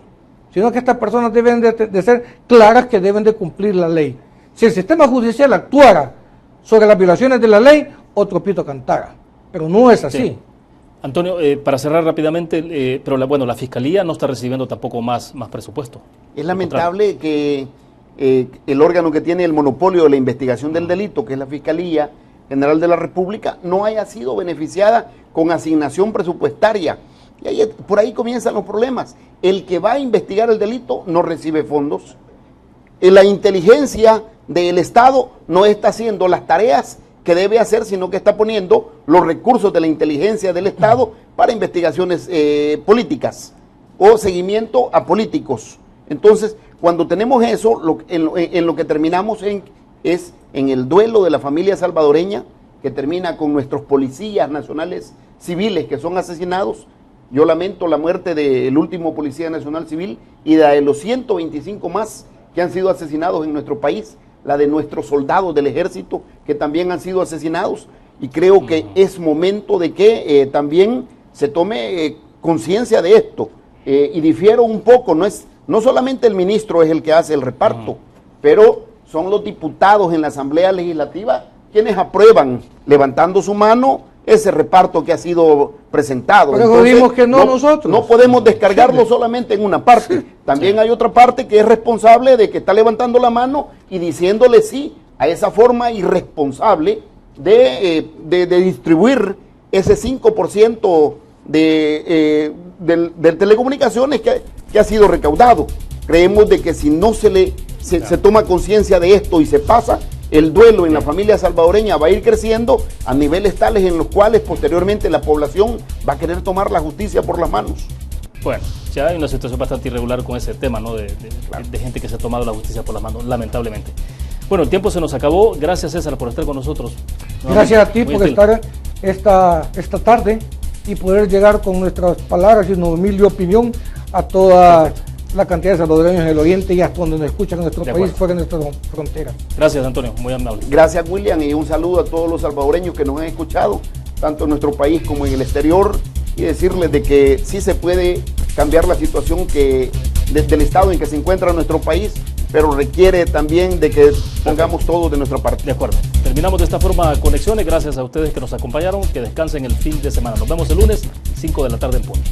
Sino que estas personas deben de ser claras que deben de cumplir la ley. Si el sistema judicial actuara sobre las violaciones de la ley, otro pito cantara. Pero no es así. Sí. Antonio, para cerrar rápidamente, pero la Fiscalía no está recibiendo tampoco más presupuesto. Es lamentable que el órgano que tiene el monopolio de la investigación del delito, que es la Fiscalía General de la República, no haya sido beneficiada con asignación presupuestaria. Y por ahí comienzan los problemas. El que va a investigar el delito no recibe fondos. La inteligencia del Estado no está haciendo las tareas que debe hacer, sino que está poniendo los recursos de la inteligencia del Estado para investigaciones políticas o seguimiento a políticos. Entonces, cuando tenemos eso, en lo que terminamos es en el duelo de la familia salvadoreña, que termina con nuestros policías nacionales civiles que son asesinados. Yo lamento la muerte del último policía nacional civil y de los 125 más que han sido asesinados en nuestro país, la de nuestros soldados del ejército que también han sido asesinados, y creo que es momento de que también se tome conciencia de esto, y difiero un poco, no solamente el ministro es el que hace el reparto, pero son los diputados en la Asamblea Legislativa quienes aprueban, levantando su mano, ese reparto que ha sido presentado. Pero entonces, dimos que nosotros. No podemos descargarlo solamente en una parte. También hay otra parte que es responsable de que está levantando la mano y diciéndole sí a esa forma irresponsable de distribuir ese 5% de telecomunicaciones que ha sido recaudado. Creemos de que si no se toma conciencia de esto y se pasa, el duelo en la familia salvadoreña va a ir creciendo a niveles tales en los cuales posteriormente la población va a querer tomar la justicia por las manos. Bueno, ya hay una situación bastante irregular con ese tema, ¿no? De gente que se ha tomado la justicia por las manos, lamentablemente. Bueno, el tiempo se nos acabó. Gracias, César, por estar con nosotros. Gracias a ti por estar esta tarde y poder llegar con nuestras palabras y una humilde opinión a toda la cantidad de salvadoreños en el oriente y hasta donde nos escuchan en nuestro país, fuera de nuestra frontera. Gracias, Antonio, muy amable. Gracias, William, y un saludo a todos los salvadoreños que nos han escuchado, tanto en nuestro país como en el exterior, y decirles de que sí se puede cambiar la situación del estado en que se encuentra nuestro país, pero requiere también de que pongamos todo de nuestra parte. De acuerdo. Terminamos de esta forma Conexiones. Gracias a ustedes que nos acompañaron. Que descansen el fin de semana. Nos vemos el lunes, 5 de la tarde en punto.